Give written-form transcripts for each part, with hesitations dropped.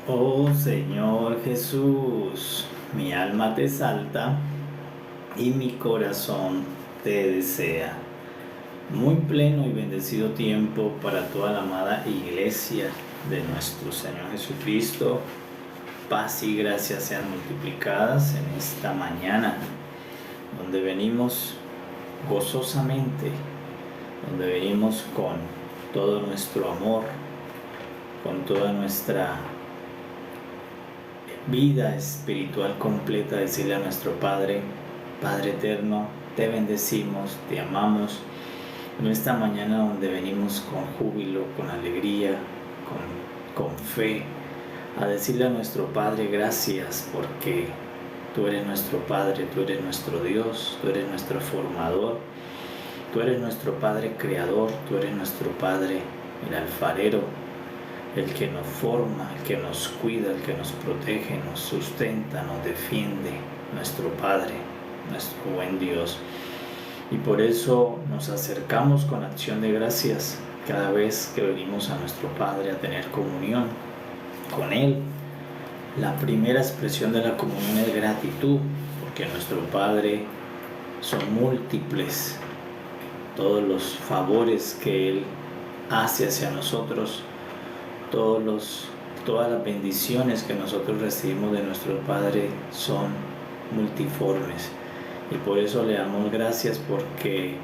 Oh Señor Jesús, mi alma te exalta y mi corazón te desea. Muy pleno y bendecido tiempo para toda la amada iglesia de nuestro Señor Jesucristo. Paz y gracia sean multiplicadas en esta mañana, donde venimos gozosamente, donde venimos con todo nuestro amor, con toda nuestra vida espiritual completa, decirle a nuestro Padre, Padre eterno, te bendecimos, te amamos. En esta mañana donde venimos con júbilo, con alegría, con fe, a decirle a nuestro Padre gracias porque tú eres nuestro Padre, tú eres nuestro Dios, tú eres nuestro formador, tú eres nuestro Padre creador, tú eres nuestro Padre el alfarero, el que nos forma, el que nos cuida, el que nos protege, nos sustenta, nos defiende, nuestro Padre, nuestro buen Dios. Y por eso nos acercamos con acción de gracias cada vez que venimos a nuestro Padre a tener comunión con Él. La primera expresión de la comunión es gratitud, porque nuestro Padre son múltiples todos los favores que Él hace hacia nosotros, todas las bendiciones que nosotros recibimos de nuestro Padre son multiformes. Y por eso le damos gracias, porque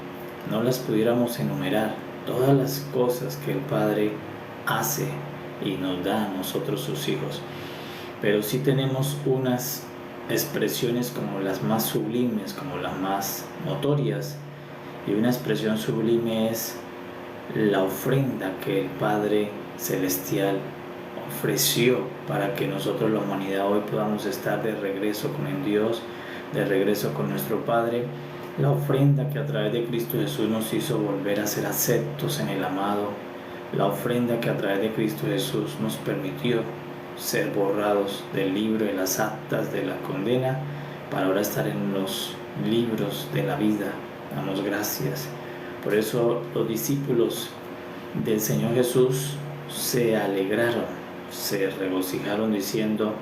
no las pudiéramos enumerar, todas las cosas que el Padre hace y nos da a nosotros sus hijos. Pero sí tenemos unas expresiones como las más sublimes, como las más notorias. Y una expresión sublime es la ofrenda que el Padre Celestial ofreció para que nosotros, la humanidad, hoy podamos estar de regreso con el Dios, de regreso con nuestro Padre. La ofrenda que a través de Cristo Jesús nos hizo volver a ser aceptos en el amado. La ofrenda que a través de Cristo Jesús nos permitió ser borrados del libro de las actas de la condena para ahora estar en los libros de la vida. Damos gracias. Por eso los discípulos del Señor Jesús se alegraron, se regocijaron diciendo,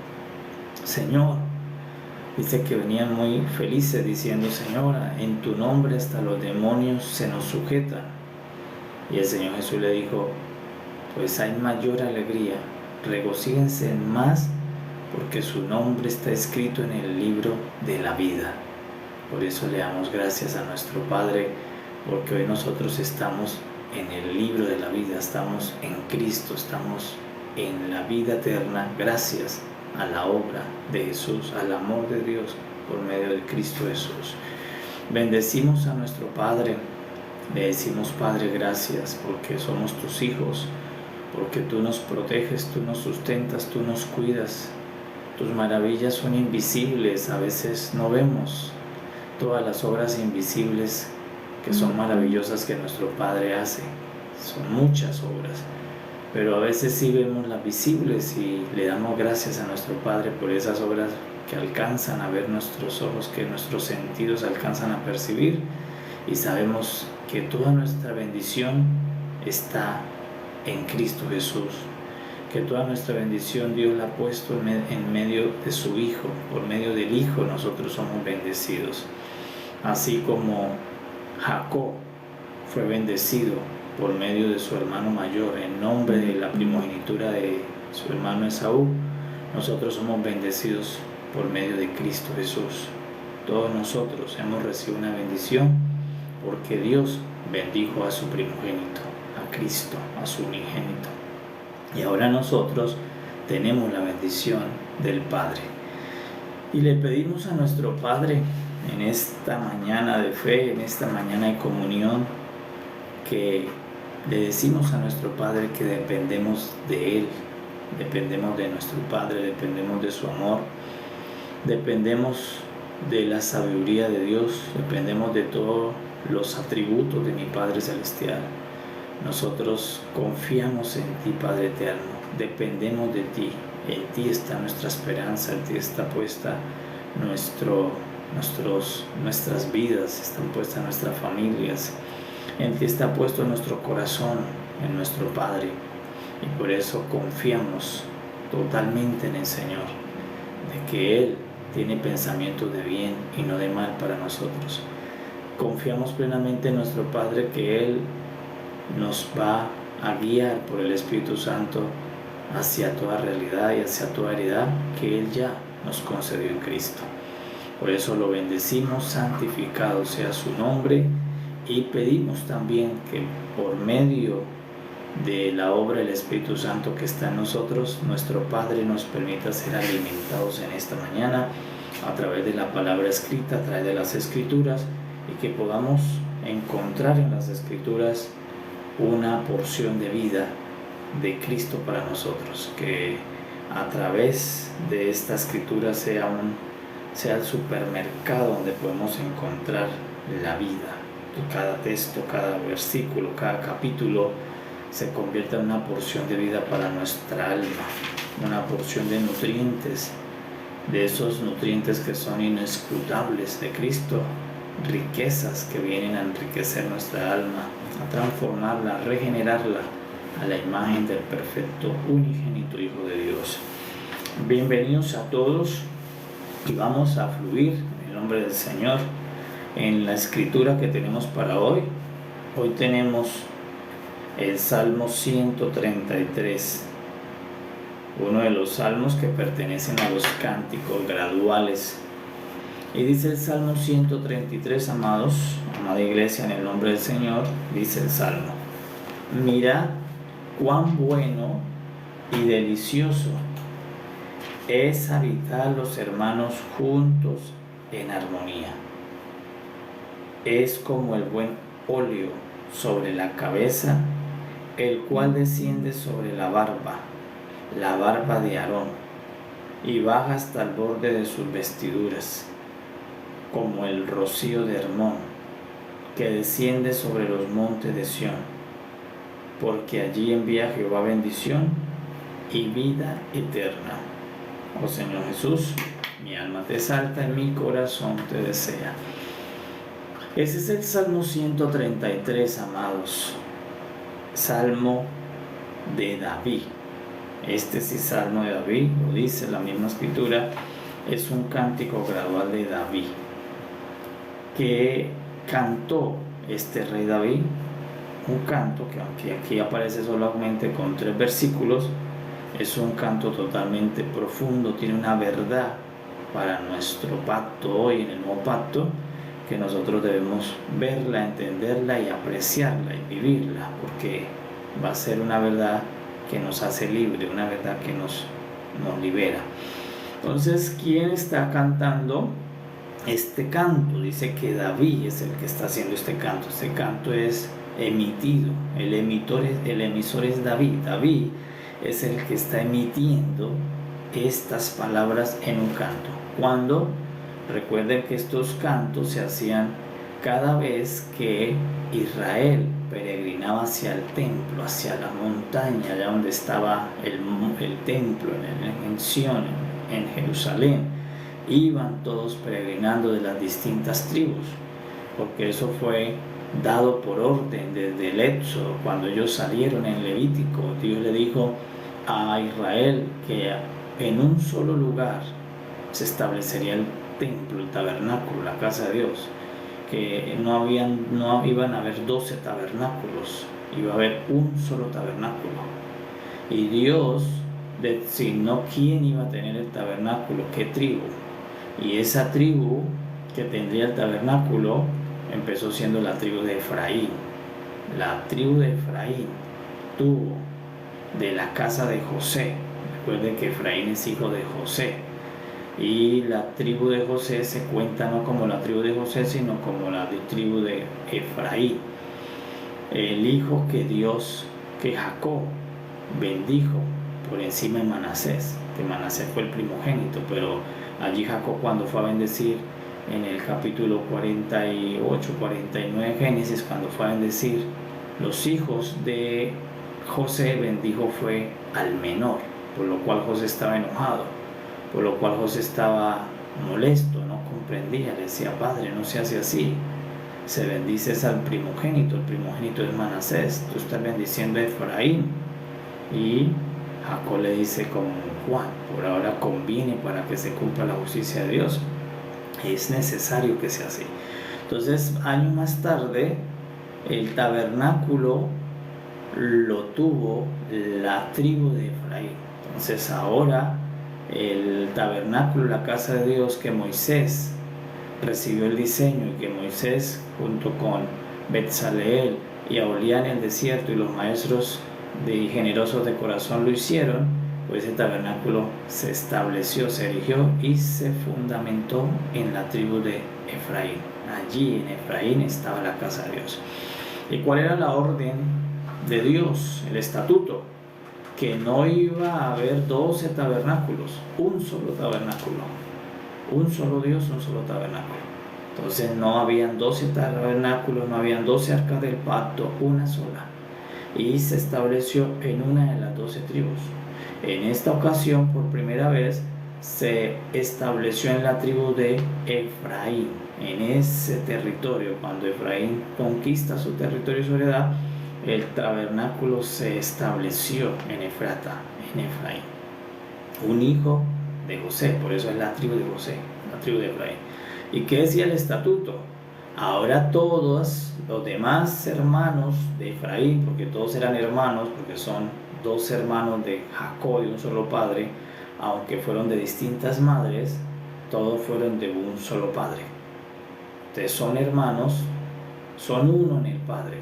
Señor, dice que venían muy felices diciendo, Señora, en tu nombre hasta los demonios se nos sujetan. Y el Señor Jesús le dijo, pues hay mayor alegría, regocíjense más porque su nombre está escrito en el libro de la vida. Por eso le damos gracias a nuestro Padre, porque hoy nosotros estamos en el libro de la vida, estamos en Cristo, estamos en la vida eterna gracias a la obra de Jesús, al amor de Dios por medio de Cristo Jesús. Bendecimos a nuestro Padre, le decimos, Padre, gracias porque somos tus hijos, porque tú nos proteges, tú nos sustentas, tú nos cuidas. Tus maravillas son invisibles, a veces no vemos todas las obras invisibles que son maravillosas que nuestro Padre hace. Son muchas obras, pero a veces sí vemos las visibles y le damos gracias a nuestro Padre por esas obras que alcanzan a ver nuestros ojos, que nuestros sentidos alcanzan a percibir, y sabemos que toda nuestra bendición está en Cristo Jesús, que toda nuestra bendición Dios la ha puesto en medio de su Hijo. Por medio del Hijo nosotros somos bendecidos, así como Jacob fue bendecido por medio de su hermano mayor en nombre de la primogenitura de su hermano Esaú. Nosotros somos bendecidos por medio de Cristo Jesús. Todos nosotros hemos recibido una bendición porque Dios bendijo a su primogénito, a Cristo, a su unigénito. Y ahora nosotros tenemos la bendición del Padre. Y le pedimos a nuestro Padre en esta mañana de fe, en esta mañana de comunión, que le decimos a nuestro Padre que dependemos de Él, dependemos de nuestro Padre, dependemos de su amor, dependemos de la sabiduría de Dios, dependemos de todos los atributos de mi Padre Celestial. Nosotros confiamos en ti, Padre Eterno, dependemos de ti, en ti está nuestra esperanza, en ti está puesta nuestras vidas, están puestas nuestras familias, en ti está puesto nuestro corazón, en nuestro Padre, y por eso confiamos totalmente en el Señor, de que Él tiene pensamientos de bien y no de mal para nosotros. Confiamos plenamente en nuestro Padre que Él nos va a guiar por el Espíritu Santo hacia toda realidad y hacia toda heredad que Él ya nos concedió en Cristo. Por eso lo bendecimos, santificado sea su nombre, y pedimos también que por medio de la obra del Espíritu Santo que está en nosotros, nuestro Padre nos permita ser alimentados en esta mañana a través de la palabra escrita, a través de las Escrituras, y que podamos encontrar en las Escrituras una porción de vida de Cristo para nosotros, que a través de esta Escritura sea el supermercado donde podemos encontrar la vida. Que cada texto, cada versículo, cada capítulo se convierta en una porción de vida para nuestra alma, una porción de nutrientes, de esos nutrientes que son inescrutables de Cristo, riquezas que vienen a enriquecer nuestra alma, a transformarla, a regenerarla a la imagen del perfecto unigénito Hijo de Dios. Bienvenidos a todos, y vamos a fluir en el nombre del Señor en la escritura que tenemos para hoy. Hoy tenemos el Salmo 133, uno de los salmos que pertenecen a los cánticos graduales. Y dice el Salmo 133, amados, amada iglesia, en el nombre del Señor, dice el Salmo: mirad cuán bueno y delicioso es habitar los hermanos juntos en armonía. Es como el buen óleo sobre la cabeza, el cual desciende sobre la barba de Aarón, y baja hasta el borde de sus vestiduras, como el rocío de Hermón, que desciende sobre los montes de Sión, porque allí envía Jehová bendición y vida eterna. Oh Señor Jesús, mi alma te exalta y mi corazón te desea. Ese es el Salmo 133, amados. Salmo de David. Este sí, Salmo de David, lo dice la misma escritura, es un cántico gradual de David que cantó este rey David, un canto que, aunque aquí aparece solamente con 3 versículos, es un canto totalmente profundo, tiene una verdad para nuestro pacto hoy, en el nuevo pacto, que nosotros debemos verla, entenderla y apreciarla y vivirla, porque va a ser una verdad que nos hace libre, una verdad que nos libera. Entonces, ¿quién está cantando este canto? Dice que David es el que está haciendo este canto. Este canto es emitido, el emisor es David. David es el que está emitiendo estas palabras en un canto. Cuando recuerden que estos cantos se hacían cada vez que Israel peregrinaba hacia el templo, hacia la montaña, allá donde estaba el templo, en Sión, en Jerusalén. Iban todos peregrinando de las distintas tribus, porque eso fue dado por orden desde el Éxodo. Cuando ellos salieron en Levítico, Dios le dijo a Israel que en un solo lugar se establecería el templo, el tabernáculo, la casa de Dios, que no iban a haber 12 tabernáculos, iba a haber un solo tabernáculo, y Dios designó quién iba a tener el tabernáculo, qué tribu, y esa tribu que tendría el tabernáculo empezó siendo la tribu de Efraín. La tribu de Efraín tuvo de la casa de José. Recuerden que Efraín es hijo de José, y la tribu de José se cuenta no como la tribu de José, sino como la tribu de Efraín, el hijo que Jacob bendijo por encima de Manasés, que Manasés fue el primogénito, pero allí Jacob, cuando fue a bendecir en el capítulo 48, 49 de Génesis, cuando fue a bendecir los hijos de José, bendijo fue al menor, por lo cual José estaba enojado, por lo cual José estaba molesto, no comprendía, le decía: padre, no se hace así, se bendice al primogénito, el primogénito es Manasés, tú estás bendiciendo a Efraín. Y Jacob le dice con Juan. Por ahora conviene para que se cumpla la justicia de Dios. Es necesario que sea así. Entonces, años más tarde, el tabernáculo lo tuvo la tribu de Efraín. Entonces ahora el tabernáculo, la casa de Dios que Moisés recibió el diseño y que Moisés junto con Betzaleel y Aholiab en el desierto y los maestros generosos de corazón lo hicieron, pues ese tabernáculo se estableció, se erigió y se fundamentó en la tribu de Efraín. Allí en Efraín estaba la casa de Dios. ¿Y cuál era la orden de Dios, el estatuto? Que no iba a haber 12 tabernáculos, un solo tabernáculo, un solo Dios, un solo tabernáculo. Entonces no habían 12 tabernáculos, no habían 12 arcas del pacto, una sola. Y se estableció en una de las 12 tribus. En esta ocasión, por primera vez, se estableció en la tribu de Efraín, en ese territorio. Cuando Efraín conquista su territorio y su heredad, el tabernáculo se estableció en Efrata, en Efraín. Un hijo de José, por eso es la tribu de José, la tribu de Efraín. ¿Y qué decía el estatuto? Ahora todos los demás hermanos de Efraín, porque todos eran hermanos, porque son 2 hermanos de Jacob y un solo padre, aunque fueron de distintas madres, todos fueron de un solo padre. Entonces son hermanos, son uno en el padre.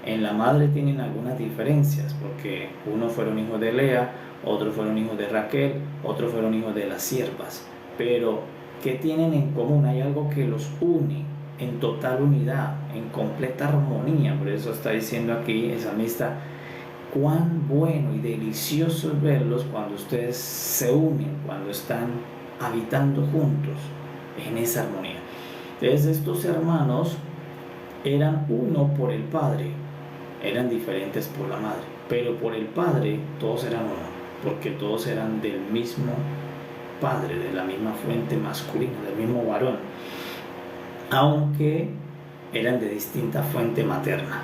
En la madre tienen algunas diferencias, porque unos fueron hijos de Lea, otros fueron hijos de Raquel, otros fueron hijos de las siervas. Pero, ¿qué tienen en común? Hay algo que los une en total unidad, en completa armonía. Por eso está diciendo aquí el salmista, cuán bueno y delicioso es verlos cuando ustedes se unen, cuando están habitando juntos en esa armonía. Entonces estos hermanos eran uno por el Padre, eran diferentes por la madre, pero por el Padre todos eran uno, porque todos eran del mismo Padre, de la misma fuente masculina, del mismo varón, aunque eran de distinta fuente materna.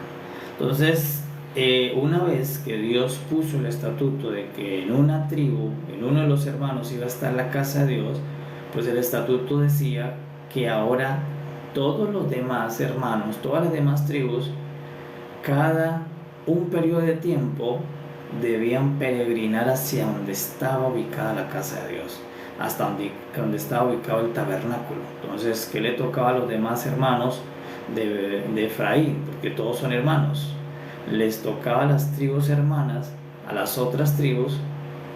Entonces, una vez que Dios puso el estatuto de que en una tribu, en uno de los hermanos iba a estar la casa de Dios, pues el estatuto decía que ahora todos los demás hermanos, todas las demás tribus, cada un periodo de tiempo debían peregrinar hacia donde estaba ubicada la casa de Dios, hasta donde estaba ubicado el tabernáculo. Entonces, ¿qué le tocaba a los demás hermanos de Efraín? Porque todos son hermanos. Les tocaba a las tribus hermanas, a las otras tribus,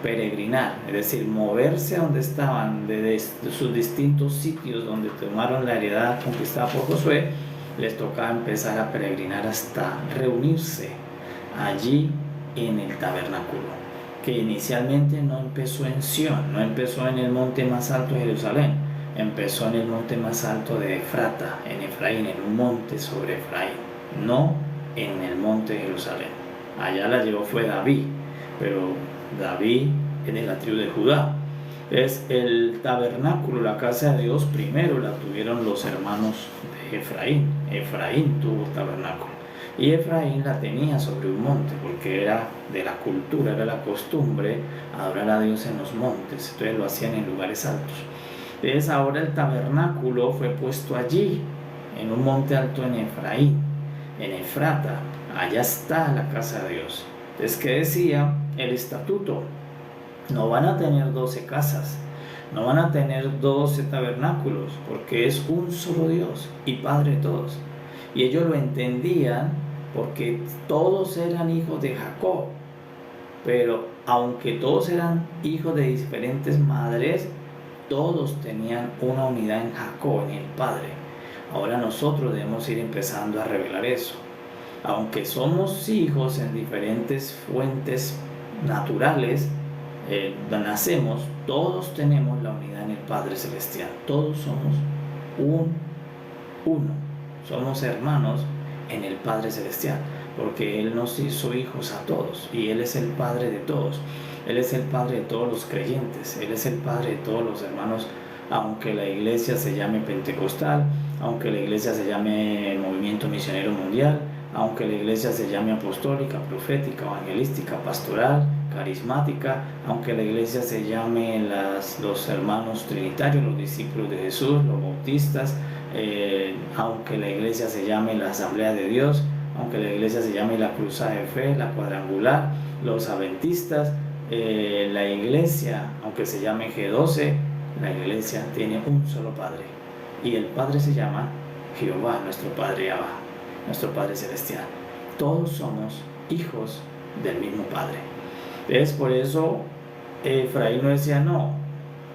peregrinar, es decir, moverse a donde estaban, de sus distintos sitios donde tomaron la heredad conquistada por Josué. Les tocaba empezar a peregrinar hasta reunirse allí en el tabernáculo, que inicialmente no empezó en Sión, no empezó en el monte más alto de Jerusalén, empezó en el monte más alto de Efrata, en Efraín, en un monte sobre Efraín, no en el monte de Jerusalén. Allá la llevó fue David, pero David es de la tribu de Judá. Es el tabernáculo, la casa de Dios, primero la tuvieron los hermanos de Efraín. Efraín tuvo tabernáculo y Efraín la tenía sobre un monte, porque era de la cultura, era la costumbre adorar a Dios en los montes, entonces lo hacían en lugares altos. Entonces ahora el tabernáculo fue puesto allí, en un monte alto en Efraín, en Efrata. Allá está la casa de Dios. Entonces, ¿qué decía el estatuto? No van a tener 12 casas, no van a tener 12 tabernáculos, porque es un solo Dios y Padre de todos. Y ellos lo entendían porque todos eran hijos de Jacob, pero aunque todos eran hijos de diferentes madres, todos tenían una unidad en Jacob, en el Padre. Ahora nosotros debemos ir empezando a revelar eso. Aunque somos hijos en diferentes fuentes naturales, nacemos, todos tenemos la unidad en el Padre Celestial. Todos somos uno. Somos hermanos en el Padre Celestial, porque Él nos hizo hijos a todos y Él es el Padre de todos. Él es el Padre de todos los creyentes, Él es el Padre de todos los hermanos, aunque la iglesia se llame pentecostal, aunque la iglesia se llame movimiento misionero mundial, aunque la iglesia se llame apostólica, profética, evangelística, pastoral, carismática, aunque la iglesia se llame los hermanos trinitarios, los discípulos de Jesús, los bautistas, aunque la iglesia se llame la Asamblea de Dios, aunque la iglesia se llame la Cruzada de Fe, la Cuadrangular, los Adventistas, la iglesia, aunque se llame G12, la iglesia tiene un solo Padre, y el Padre se llama Jehová, nuestro Padre Abba, nuestro Padre Celestial. Todos somos hijos del mismo Padre. Entonces, por eso Efraín no decía, no,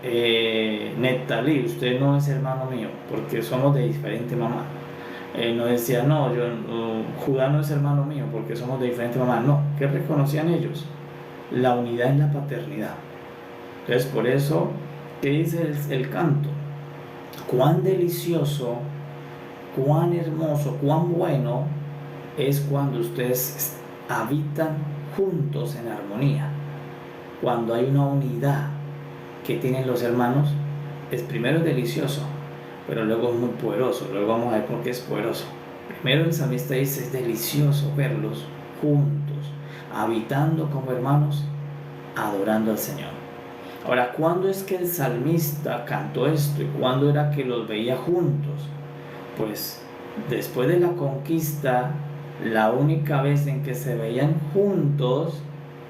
Neftalí, usted no es hermano mío, porque somos de diferente mamá. No decía, no, Judá no es hermano mío, porque somos de diferente mamá. No, ¿qué reconocían ellos? La unidad en la paternidad. Entonces, por eso, ¿qué dice el canto? Cuán delicioso, cuán hermoso, cuán bueno es cuando ustedes habitan juntos en armonía. Cuando hay una unidad que tienen los hermanos, primero es delicioso, pero luego es muy poderoso. Luego vamos a ver por qué es poderoso. Primero el salmista dice, es delicioso verlos juntos, habitando como hermanos, adorando al Señor. Ahora, ¿cuándo es que el salmista cantó esto y cuándo era que los veía juntos? Pues después de la conquista, la única vez en que se veían juntos,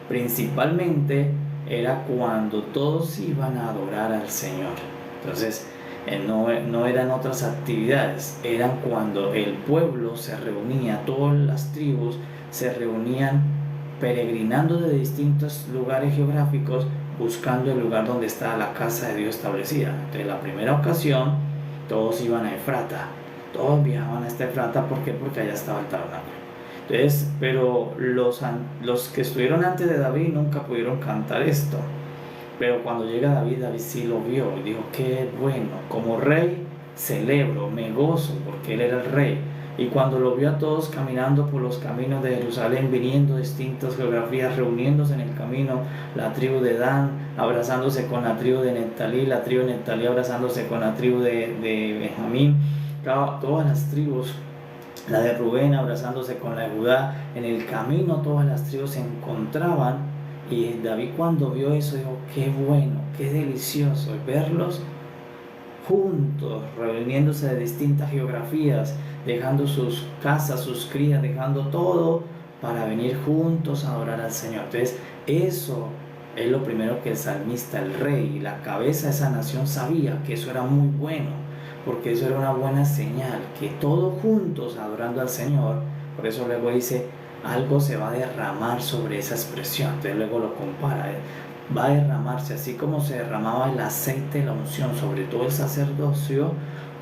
principalmente, era cuando todos iban a adorar al Señor. Entonces, no eran otras actividades, eran cuando el pueblo se reunía, todas las tribus se reunían peregrinando de distintos lugares geográficos, buscando el lugar donde estaba la casa de Dios establecida. Entonces, la primera ocasión, todos iban a Efrata, todos viajaban a esta Efrata. ¿Por qué? Porque allá estaba el tabernáculo. Entonces, pero los que estuvieron antes de David nunca pudieron cantar esto. Pero cuando llega David, David sí lo vio y dijo, qué bueno, como rey celebro, me gozo, porque él era el rey. Y cuando lo vio a todos caminando por los caminos de Jerusalén, viniendo de distintas geografías, reuniéndose en el camino, la tribu de Dan abrazándose con la tribu de Neftalí, la tribu de Neftalí abrazándose con la tribu de Benjamín, todas las tribus, la de Rubén abrazándose con la de Judá, en el camino todas las tribus se encontraban. Y David, cuando vio eso, dijo, qué bueno, qué delicioso verlos juntos, reuniéndose de distintas geografías, dejando sus casas, sus crías, dejando todo para venir juntos a adorar al Señor. Entonces, eso es lo primero que el salmista, el rey, la cabeza de esa nación sabía, que eso era muy bueno, porque eso era una buena señal, que todos juntos adorando al Señor. Por eso luego dice, algo se va a derramar sobre esa expresión. Entonces luego lo compara, va a derramarse, así como se derramaba el aceite de la unción sobre todo el sacerdocio,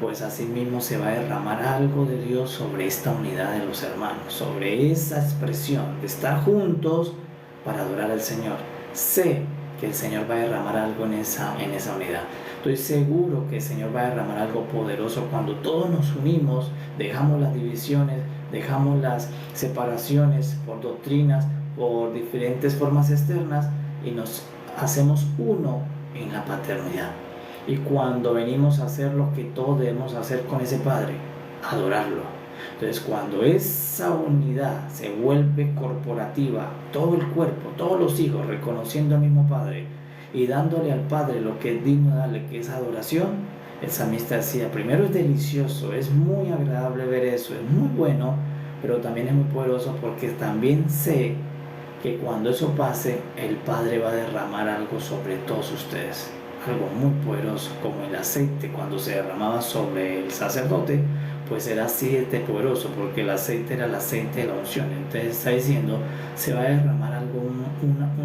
pues así mismo se va a derramar algo de Dios sobre esta unidad de los hermanos, sobre esa expresión de estar juntos para adorar al Señor. Sé que el Señor va a derramar algo en esa unidad. Estoy seguro que el Señor va a derramar algo poderoso cuando todos nos unimos, dejamos las divisiones, dejamos las separaciones por doctrinas, por diferentes formas externas y nos hacemos uno en la paternidad. Y cuando venimos a hacer lo que todos debemos hacer con ese Padre, adorarlo. Entonces, cuando esa unidad se vuelve corporativa, todo el cuerpo, todos los hijos reconociendo al mismo Padre y dándole al Padre lo que es digno de darle, que es adoración, el salmista decía, primero es delicioso, es muy agradable ver eso, es muy bueno, pero también es muy poderoso porque también sé que cuando eso pase, el Padre va a derramar algo sobre todos ustedes, algo muy poderoso, como el aceite cuando se derramaba sobre el sacerdote, pues era así de poderoso, porque el aceite era el aceite de la unción. Entonces está diciendo, se va a derramar algo,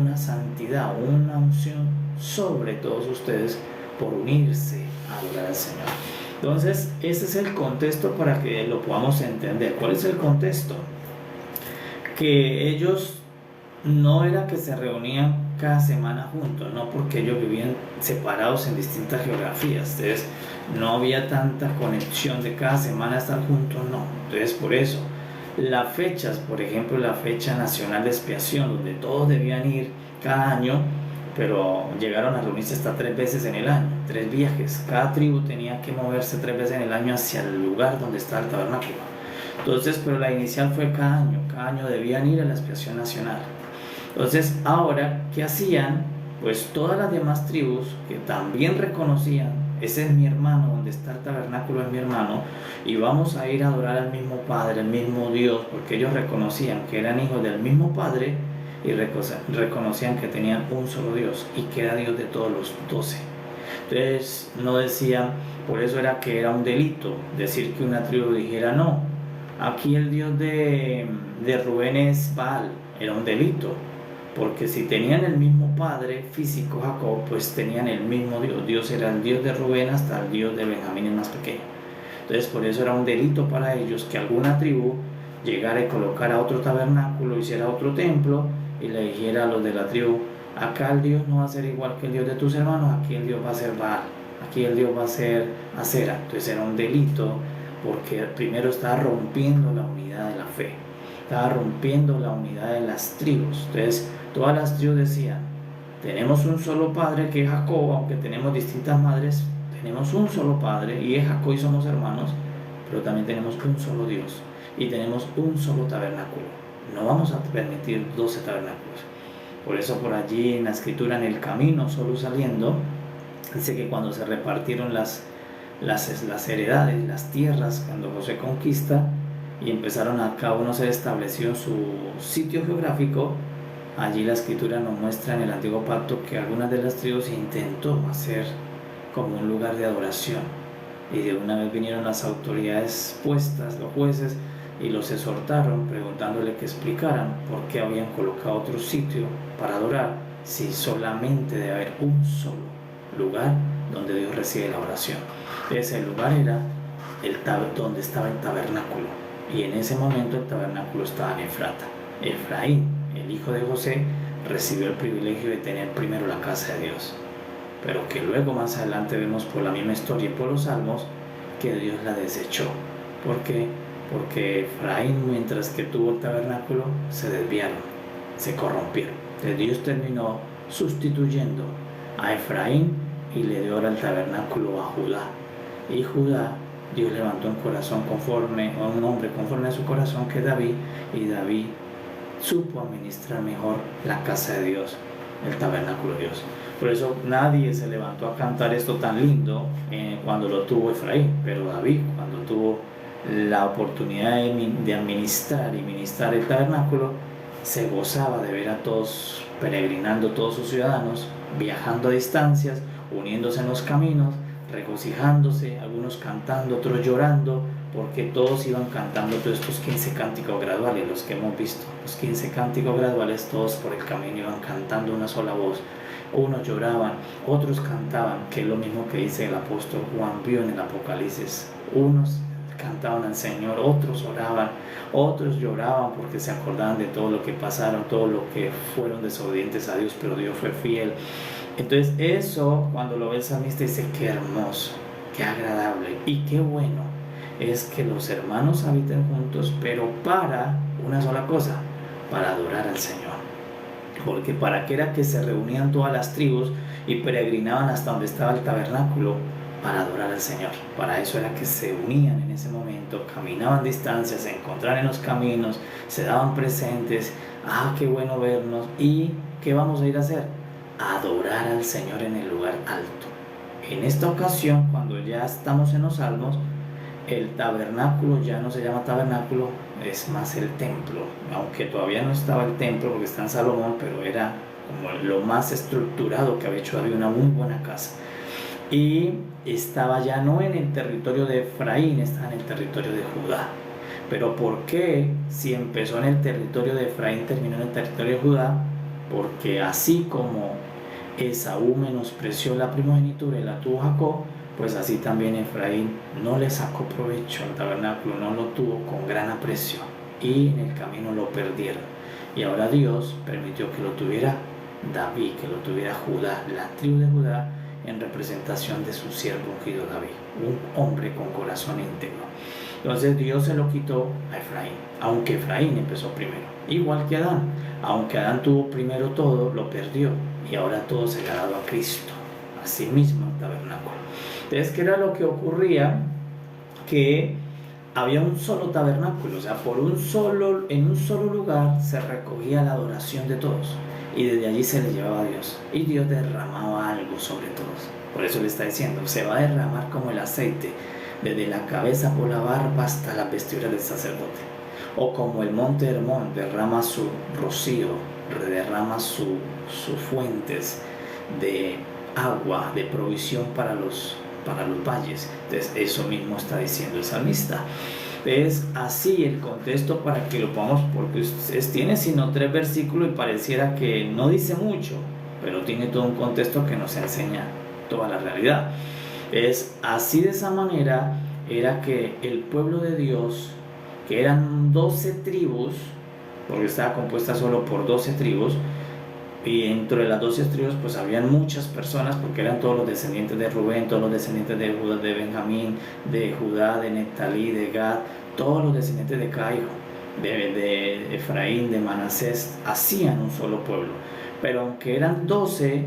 una santidad, una unción sobre todos ustedes por unirse a adorar al Señor. Entonces, ese es el contexto para que lo podamos entender. ¿Cuál es el contexto? Que ellos no era que se reunían cada semana juntos, no, porque ellos vivían separados en distintas geografías. Entonces, no había tanta conexión de cada semana estar juntos, no. Entonces, por eso, las fechas, por ejemplo, la fecha nacional de expiación, donde todos debían ir cada año, pero llegaron a reunirse hasta 3 veces en el año, 3 viajes. Cada tribu tenía que moverse 3 veces en el año hacia el lugar donde estaba el tabernáculo. Entonces, pero la inicial fue cada año debían ir a la expiación nacional. Entonces, ahora, ¿qué hacían? Pues todas las demás tribus que también reconocían, ese es mi hermano, donde está el tabernáculo es mi hermano, y vamos a ir a adorar al mismo Padre, al mismo Dios, porque ellos reconocían que eran hijos del mismo Padre y reconocían que tenían un solo Dios y que era Dios de todos los 12. Entonces, no decían, por eso era que era un delito decir que una tribu dijera, no, aquí el Dios de Rubén es Baal, era un delito. Porque si tenían el mismo padre físico, Jacob, pues tenían el mismo Dios. Dios era el Dios de Rubén hasta el Dios de Benjamín, el más pequeño. Entonces, por eso era un delito para ellos que alguna tribu llegara y colocara otro tabernáculo, hiciera otro templo y le dijera a los de la tribu, acá el Dios no va a ser igual que el Dios de tus hermanos, aquí el Dios va a ser Baal, aquí el Dios va a ser Acera. Entonces era un delito porque primero estaba rompiendo la unidad de la fe, estaba rompiendo la unidad de las tribus. Entonces, todas las tribus decían, tenemos un solo padre que es Jacob, aunque tenemos distintas madres, tenemos un solo padre y es Jacob y somos hermanos, pero también tenemos un solo Dios y tenemos un solo tabernáculo. No vamos a permitir 12 tabernáculos. Por eso por allí en la escritura, en el camino, solo saliendo, dice que cuando se repartieron las heredades, las tierras, cuando José conquista y empezaron a cada uno se estableció su sitio geográfico, allí la escritura nos muestra en el antiguo pacto que algunas de las tribus intentó hacer como un lugar de adoración, y de una vez vinieron las autoridades puestas, los jueces, y los exhortaron preguntándole que explicaran por qué habían colocado otro sitio para adorar si solamente debe haber un solo lugar donde Dios recibe la oración. Ese lugar era donde estaba el tabernáculo, y en ese momento el tabernáculo estaba en Efrata. Efraín, el hijo de José, recibió el privilegio de tener primero la casa de Dios, pero que luego más adelante vemos por la misma historia y por los salmos que Dios la desechó. ¿Por qué? Porque Efraín, mientras que tuvo el tabernáculo, se desviaron, se corrompieron. Entonces Dios terminó sustituyendo a Efraín y le dio ahora el tabernáculo a Judá. Y Judá, Dios levantó un corazón conforme, a un hombre conforme a su corazón, que David, y David supo administrar mejor la casa de Dios, el tabernáculo de Dios. Por eso nadie se levantó a cantar esto tan lindo cuando lo tuvo Efraín, pero David, cuando tuvo la oportunidad de administrar y ministrar el tabernáculo, se gozaba de ver a todos peregrinando, todos sus ciudadanos, viajando a distancias, uniéndose en los caminos, regocijándose, algunos cantando, otros llorando, porque todos iban cantando todos estos 15 cánticos graduales, los que hemos visto, los 15 cánticos graduales, todos por el camino iban cantando una sola voz. Unos lloraban, otros cantaban, que es lo mismo que dice el apóstol Juan vio en el Apocalipsis. Unos cantaban al Señor, otros oraban, otros lloraban porque se acordaban de todo lo que pasaron, todo lo que fueron desobedientes a Dios, pero Dios fue fiel. Entonces eso, cuando lo ve el salmista, dice, qué hermoso, qué agradable y qué bueno es que los hermanos habiten juntos, pero para una sola cosa, para adorar al Señor. Porque para qué era que se reunían todas las tribus y peregrinaban hasta donde estaba el tabernáculo, para adorar al Señor. Para eso era que se unían en ese momento, caminaban distancias, se encontraban en los caminos, se daban presentes. Qué bueno vernos. ¿Y qué vamos a ir a hacer? Adorar al Señor en el lugar alto. En esta ocasión, cuando ya estamos en los Salmos, el tabernáculo ya no se llama tabernáculo, es más el templo, aunque todavía no estaba el templo porque está en Salomón, pero era como lo más estructurado que había hecho David, una muy buena casa. Y estaba ya no en el territorio de Efraín, estaba en el territorio de Judá. Pero ¿por qué si empezó en el territorio de Efraín terminó en el territorio de Judá? Porque así como Esaú menospreció la primogenitura y la tuvo Jacob, pues así también Efraín no le sacó provecho al tabernáculo, no lo tuvo con gran aprecio y en el camino lo perdieron. Y ahora Dios permitió que lo tuviera David, que lo tuviera Judá, la tribu de Judá, en representación de su siervo ungido David, un hombre con corazón íntegro. Entonces Dios se lo quitó a Efraín, aunque Efraín empezó primero, igual que Adán. Aunque Adán tuvo primero todo, lo perdió y ahora todo se le ha dado a Cristo, así mismo el tabernáculo. Entonces, ¿qué era lo que ocurría? Que había un solo tabernáculo, o sea, en un solo lugar se recogía la adoración de todos y desde allí se le llevaba a Dios y Dios derramaba algo sobre todos. Por eso le está diciendo, se va a derramar como el aceite desde la cabeza por la barba hasta las vestiduras del sacerdote, o como el monte Hermón derrama su rocío, derrama sus fuentes de agua, de provisión para los valles. Entonces eso mismo está diciendo el salmista. Es así el contexto para que lo podamos, porque tiene sino 3 versículos y pareciera que no dice mucho, pero tiene todo un contexto que nos enseña toda la realidad. Es así, de esa manera era que el pueblo de Dios, que eran 12 tribus, porque estaba compuesta solo por 12 tribus, y dentro de las 12 tribus pues habían muchas personas, porque eran todos los descendientes de Rubén, todos los descendientes de Judá, de Benjamín, de Judá, de Neftalí, de Gad, todos los descendientes de cada hijo, de Efraín, de Manasés, hacían un solo pueblo. Pero aunque eran 12,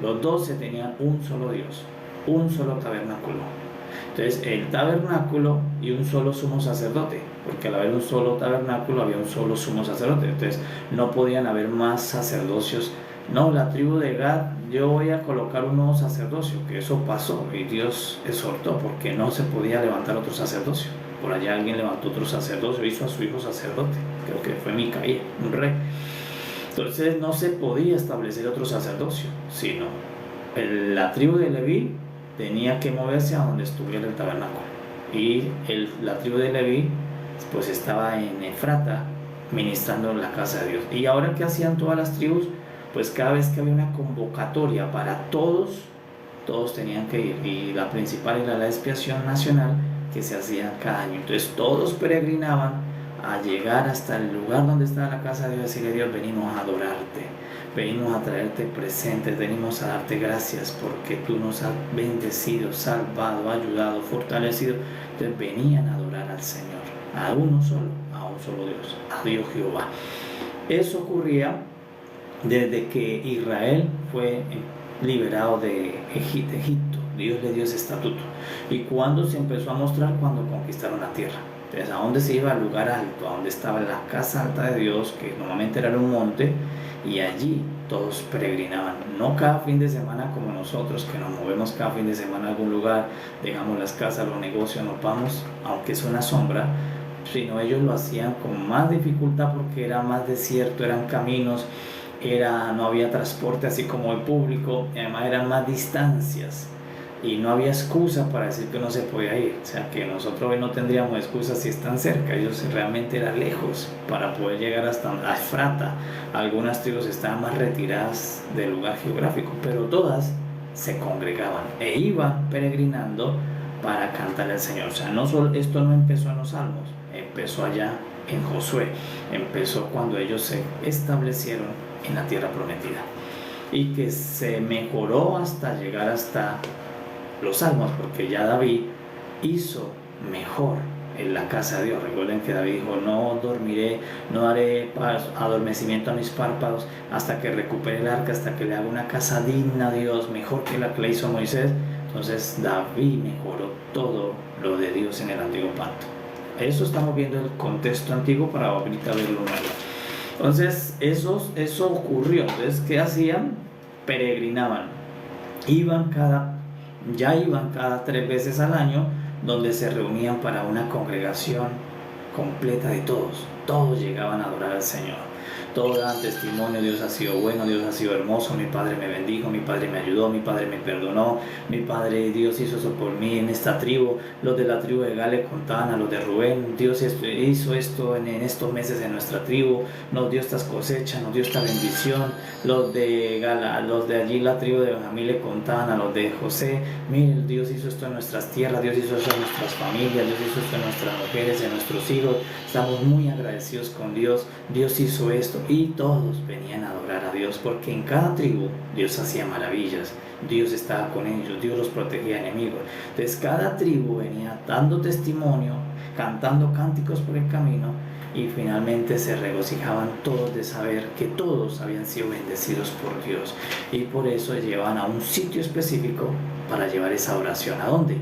los 12 tenían un solo Dios, un solo tabernáculo. Entonces el tabernáculo y un solo sumo sacerdote, porque al haber un solo tabernáculo había un solo sumo sacerdote. Entonces no podían haber más sacerdocios. No, la tribu de Gad, yo voy a colocar un nuevo sacerdocio, que eso pasó y Dios exhortó, porque no se podía levantar otro sacerdocio. Por allá alguien levantó otro sacerdocio, hizo a su hijo sacerdote, creo que fue Micaía, un rey. Entonces no se podía establecer otro sacerdocio, sino la tribu de Leví tenía que moverse a donde estuviera el tabernáculo, y la tribu de Leví pues estaba en Efrata ministrando en la casa de Dios. Y ahora, ¿qué hacían todas las tribus? Pues cada vez que había una convocatoria para todos tenían que ir, y la principal era la expiación nacional que se hacía cada año. Entonces todos peregrinaban a llegar hasta el lugar donde estaba la casa de Dios y decirle: Dios, venimos a adorarte, venimos a traerte presentes, venimos a darte gracias porque tú nos has bendecido, salvado, ayudado, fortalecido. Entonces venían a adorar al Señor, a un solo Dios, a Dios Jehová. Eso ocurría desde que Israel fue liberado de Egipto. Dios le dio ese estatuto. ¿Y cuando se empezó a mostrar? Cuando conquistaron la tierra. Entonces, ¿a dónde se iba? Al lugar alto, a donde estaba la casa alta de Dios, que normalmente era un monte, y allí todos peregrinaban. No cada fin de semana como nosotros, que nos movemos cada fin de semana a algún lugar, dejamos las casas, los negocios, nos vamos, aunque es una sombra, sino ellos lo hacían con más dificultad porque era más desierto, eran caminos, no había transporte así como el público, y además eran más distancias y no había excusa para decir que no se podía ir. O sea que nosotros hoy no tendríamos excusa si están cerca, ellos realmente eran lejos para poder llegar hasta Efrata. Algunas tribus estaban más retiradas del lugar geográfico, pero todas se congregaban e iban peregrinando para cantarle al Señor. O sea, esto no empezó en los Salmos, empezó allá en Josué, empezó cuando ellos se establecieron en la tierra prometida, y que se mejoró hasta llegar hasta los Salmos, porque ya David hizo mejor en la casa de Dios. Recuerden que David dijo: no dormiré, no daré adormecimiento a mis párpados hasta que recupere el arca, hasta que le haga una casa digna a Dios, mejor que la que le hizo Moisés. Entonces David mejoró todo lo de Dios en el antiguo pacto. Eso estamos viendo el contexto antiguo para ahorita verlo nuevo. Entonces eso ocurrió. Entonces, ¿qué hacían? Peregrinaban, iban cada 3 veces al año, donde se reunían para una congregación completa de todos llegaban a adorar al Señor. Todos daban testimonio: Dios ha sido bueno, Dios ha sido hermoso, mi Padre me bendijo, mi Padre me ayudó, mi Padre me perdonó, mi Padre Dios hizo eso por mí en esta tribu. Los de la tribu de Gad le contaban a los de Rubén: Dios hizo esto en estos meses en nuestra tribu, nos dio estas cosechas, nos dio esta bendición. Los de allí, la tribu de Benjamín, le contaban a los de José: miren, Dios hizo esto en nuestras tierras, Dios hizo esto en nuestras familias, Dios hizo esto en nuestras mujeres, en nuestros hijos, estamos muy agradecidos con Dios, Dios hizo esto. Y todos venían a adorar a Dios, porque en cada tribu Dios hacía maravillas, Dios estaba con ellos, Dios los protegía de enemigos. Entonces cada tribu venía dando testimonio, cantando cánticos por el camino, y finalmente se regocijaban todos de saber que todos habían sido bendecidos por Dios, y por eso llevaban a un sitio específico para llevar esa oración. ¿A dónde?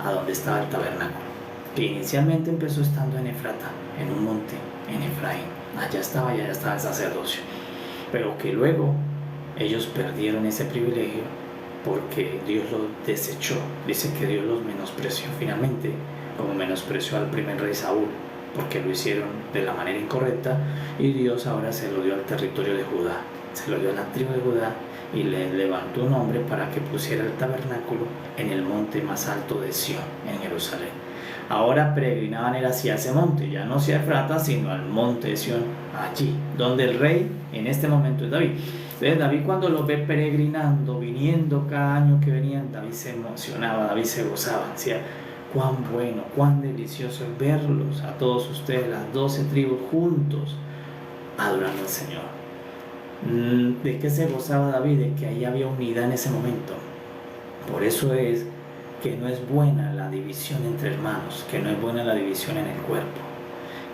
A donde estaba el tabernáculo. que inicialmente empezó estando en Efrata, en un monte, en Efraín. Allá estaba el sacerdocio, pero que luego ellos perdieron ese privilegio porque Dios los desechó. Dice que Dios los menospreció finalmente, como menospreció al primer rey Saúl, porque lo hicieron de la manera incorrecta, y Dios ahora se lo dio al territorio de Judá, se lo dio a la tribu de Judá, y le levantó un hombre para que pusiera el tabernáculo en el monte más alto de Sión, en Jerusalén. Ahora peregrinaban era hacia ese monte, ya no hacia Efrata, sino al monte de Sión, allí, donde el rey en este momento es David. Entonces David, cuando los ve peregrinando, viniendo cada año que venían, David se emocionaba, David se gozaba, decía: cuán bueno, cuán delicioso es verlos a todos ustedes, las 12 tribus juntos, adorando al Señor. ¿De qué se gozaba David? De que ahí había unidad en ese momento. Por eso es que no es buena la división entre hermanos, que no es buena la división en el cuerpo,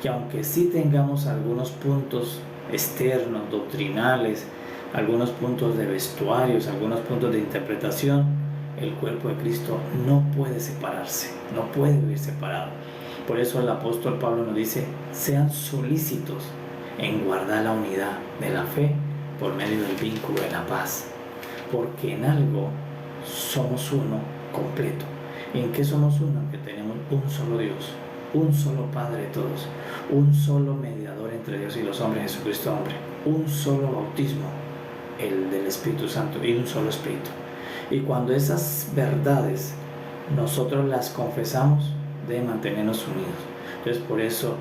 que aunque sí tengamos algunos puntos externos, doctrinales, algunos puntos de vestuarios, algunos puntos de interpretación, el cuerpo de Cristo no puede separarse, no puede vivir separado. Por eso el apóstol Pablo nos dice: sean solícitos en guardar la unidad de la fe por medio del vínculo de la paz, porque en algo somos uno completo. ¿En qué somos uno? Que tenemos un solo Dios, un solo Padre de todos, un solo mediador entre Dios y los hombres, Jesucristo hombre, un solo bautismo, el del Espíritu Santo, y un solo Espíritu. Y cuando esas verdades nosotros las confesamos, deben mantenernos unidos. Entonces, por eso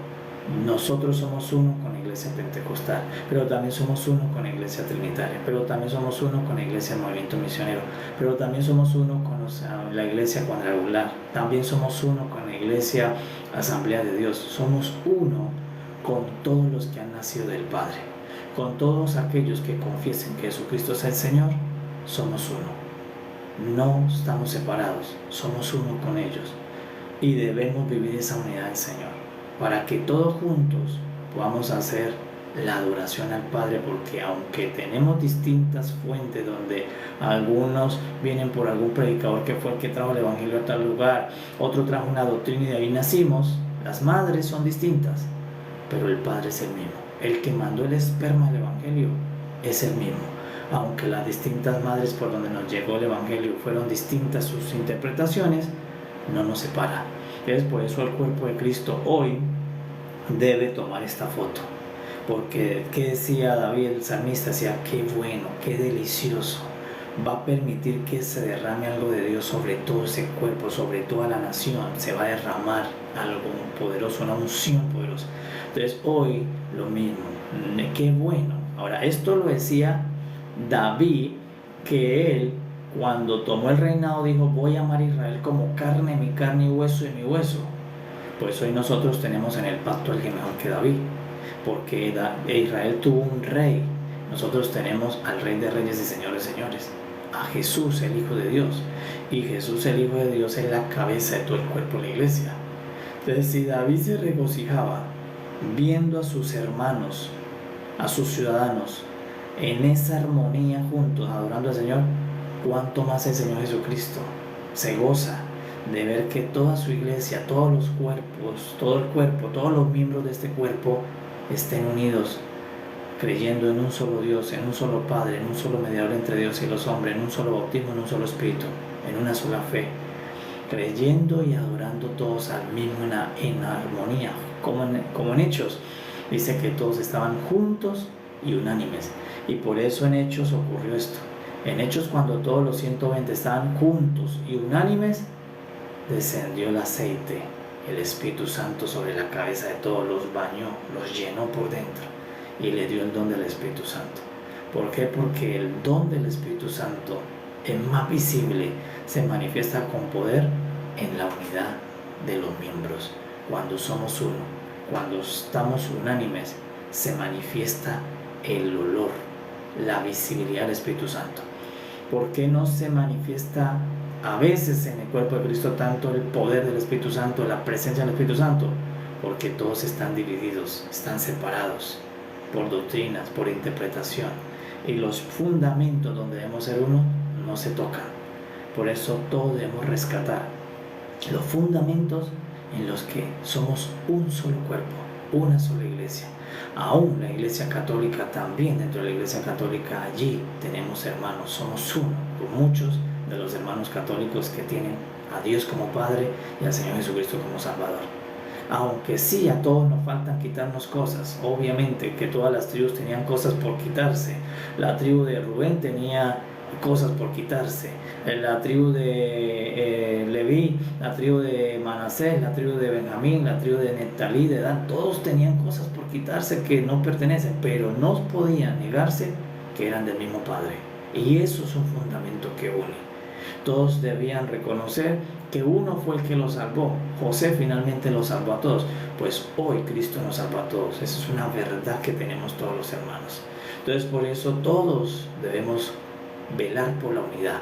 nosotros somos uno con la Iglesia Pentecostal, pero también somos uno con la Iglesia Trinitaria, pero también somos uno con la Iglesia Movimiento Misionero, pero también somos uno con la Iglesia Cuadrangular, también somos uno con la Iglesia Asamblea de Dios. Somos uno con todos los que han nacido del Padre, con todos aquellos que confiesen que Jesucristo es el Señor. Somos uno, no estamos separados, somos uno con ellos, y debemos vivir esa unidad del Señor, para que todos juntos podamos hacer la adoración al Padre, porque aunque tenemos distintas fuentes donde algunos vienen por algún predicador que fue el que trajo el Evangelio a tal lugar, otro trajo una doctrina y de ahí nacimos, las madres son distintas, pero el Padre es el mismo. El que mandó el esperma del Evangelio es el mismo, aunque las distintas madres por donde nos llegó el Evangelio fueron distintas sus interpretaciones, no nos separa. Es por eso el cuerpo de Cristo hoy debe tomar esta foto, porque ¿qué decía David el salmista? Decía: qué bueno, qué delicioso, va a permitir que se derrame algo de Dios sobre todo ese cuerpo, sobre toda la nación, se va a derramar algo poderoso, una unción poderosa. Entonces hoy lo mismo, qué bueno. Ahora, esto lo decía David, que él cuando tomó el reinado dijo: voy a amar a Israel como carne, mi carne y hueso de mi hueso. Pues hoy nosotros tenemos en el pacto al que mejor que David, porque Israel tuvo un rey. Nosotros tenemos al Rey de Reyes y Señor de Señores, a Jesús, el Hijo de Dios, y Jesús, el Hijo de Dios, es la cabeza de todo el cuerpo de la iglesia. Entonces, si David se regocijaba viendo a sus hermanos, a sus ciudadanos, en esa armonía juntos, adorando al Señor, cuánto más el Señor Jesucristo se goza de ver que toda su iglesia, todos los cuerpos, todo el cuerpo, todos los miembros de este cuerpo estén unidos, creyendo en un solo Dios, en un solo Padre, en un solo mediador entre Dios y los hombres, en un solo bautismo, en un solo Espíritu, en una sola fe, creyendo y adorando todos al mismo en armonía, como en Hechos. Dice que todos estaban juntos y unánimes, y por eso en Hechos ocurrió esto. En Hechos, cuando todos los 120 estaban juntos y unánimes, descendió el aceite, el Espíritu Santo sobre la cabeza de todos, los bañó, los llenó por dentro y le dio el don del Espíritu Santo. ¿Por qué? Porque el don del Espíritu Santo es más visible, se manifiesta con poder en la unidad de los miembros. Cuando somos uno, cuando estamos unánimes, se manifiesta el olor, la visibilidad del Espíritu Santo. ¿Por qué no se manifiesta a veces en el cuerpo de Cristo tanto el poder del Espíritu Santo, la presencia del Espíritu Santo? Porque todos están divididos, están separados por doctrinas, por interpretación, y los fundamentos donde debemos ser uno no se tocan. Por eso todos debemos rescatar los fundamentos en los que somos un solo cuerpo, una sola iglesia. Aún la iglesia católica también, dentro de la iglesia católica allí tenemos hermanos, somos uno, con muchos de los hermanos católicos que tienen a Dios como Padre y al Señor Jesucristo como Salvador. Aunque sí, a todos nos faltan quitarnos cosas. Obviamente que todas las tribus tenían cosas por quitarse. La tribu de Rubén tenía cosas por quitarse. La tribu de Leví, la tribu de Manasés, la tribu de Benjamín, la tribu de Neftalí, de Dan, todos tenían cosas por quitarse que no pertenecen, pero no podían negarse que eran del mismo Padre. Y eso es un fundamento que une. Todos debían reconocer que uno fue el que los salvó. José finalmente los salvó a todos. Pues hoy Cristo nos salvó a todos. Esa es una verdad que tenemos todos los hermanos. Entonces por eso todos debemos velar por la unidad.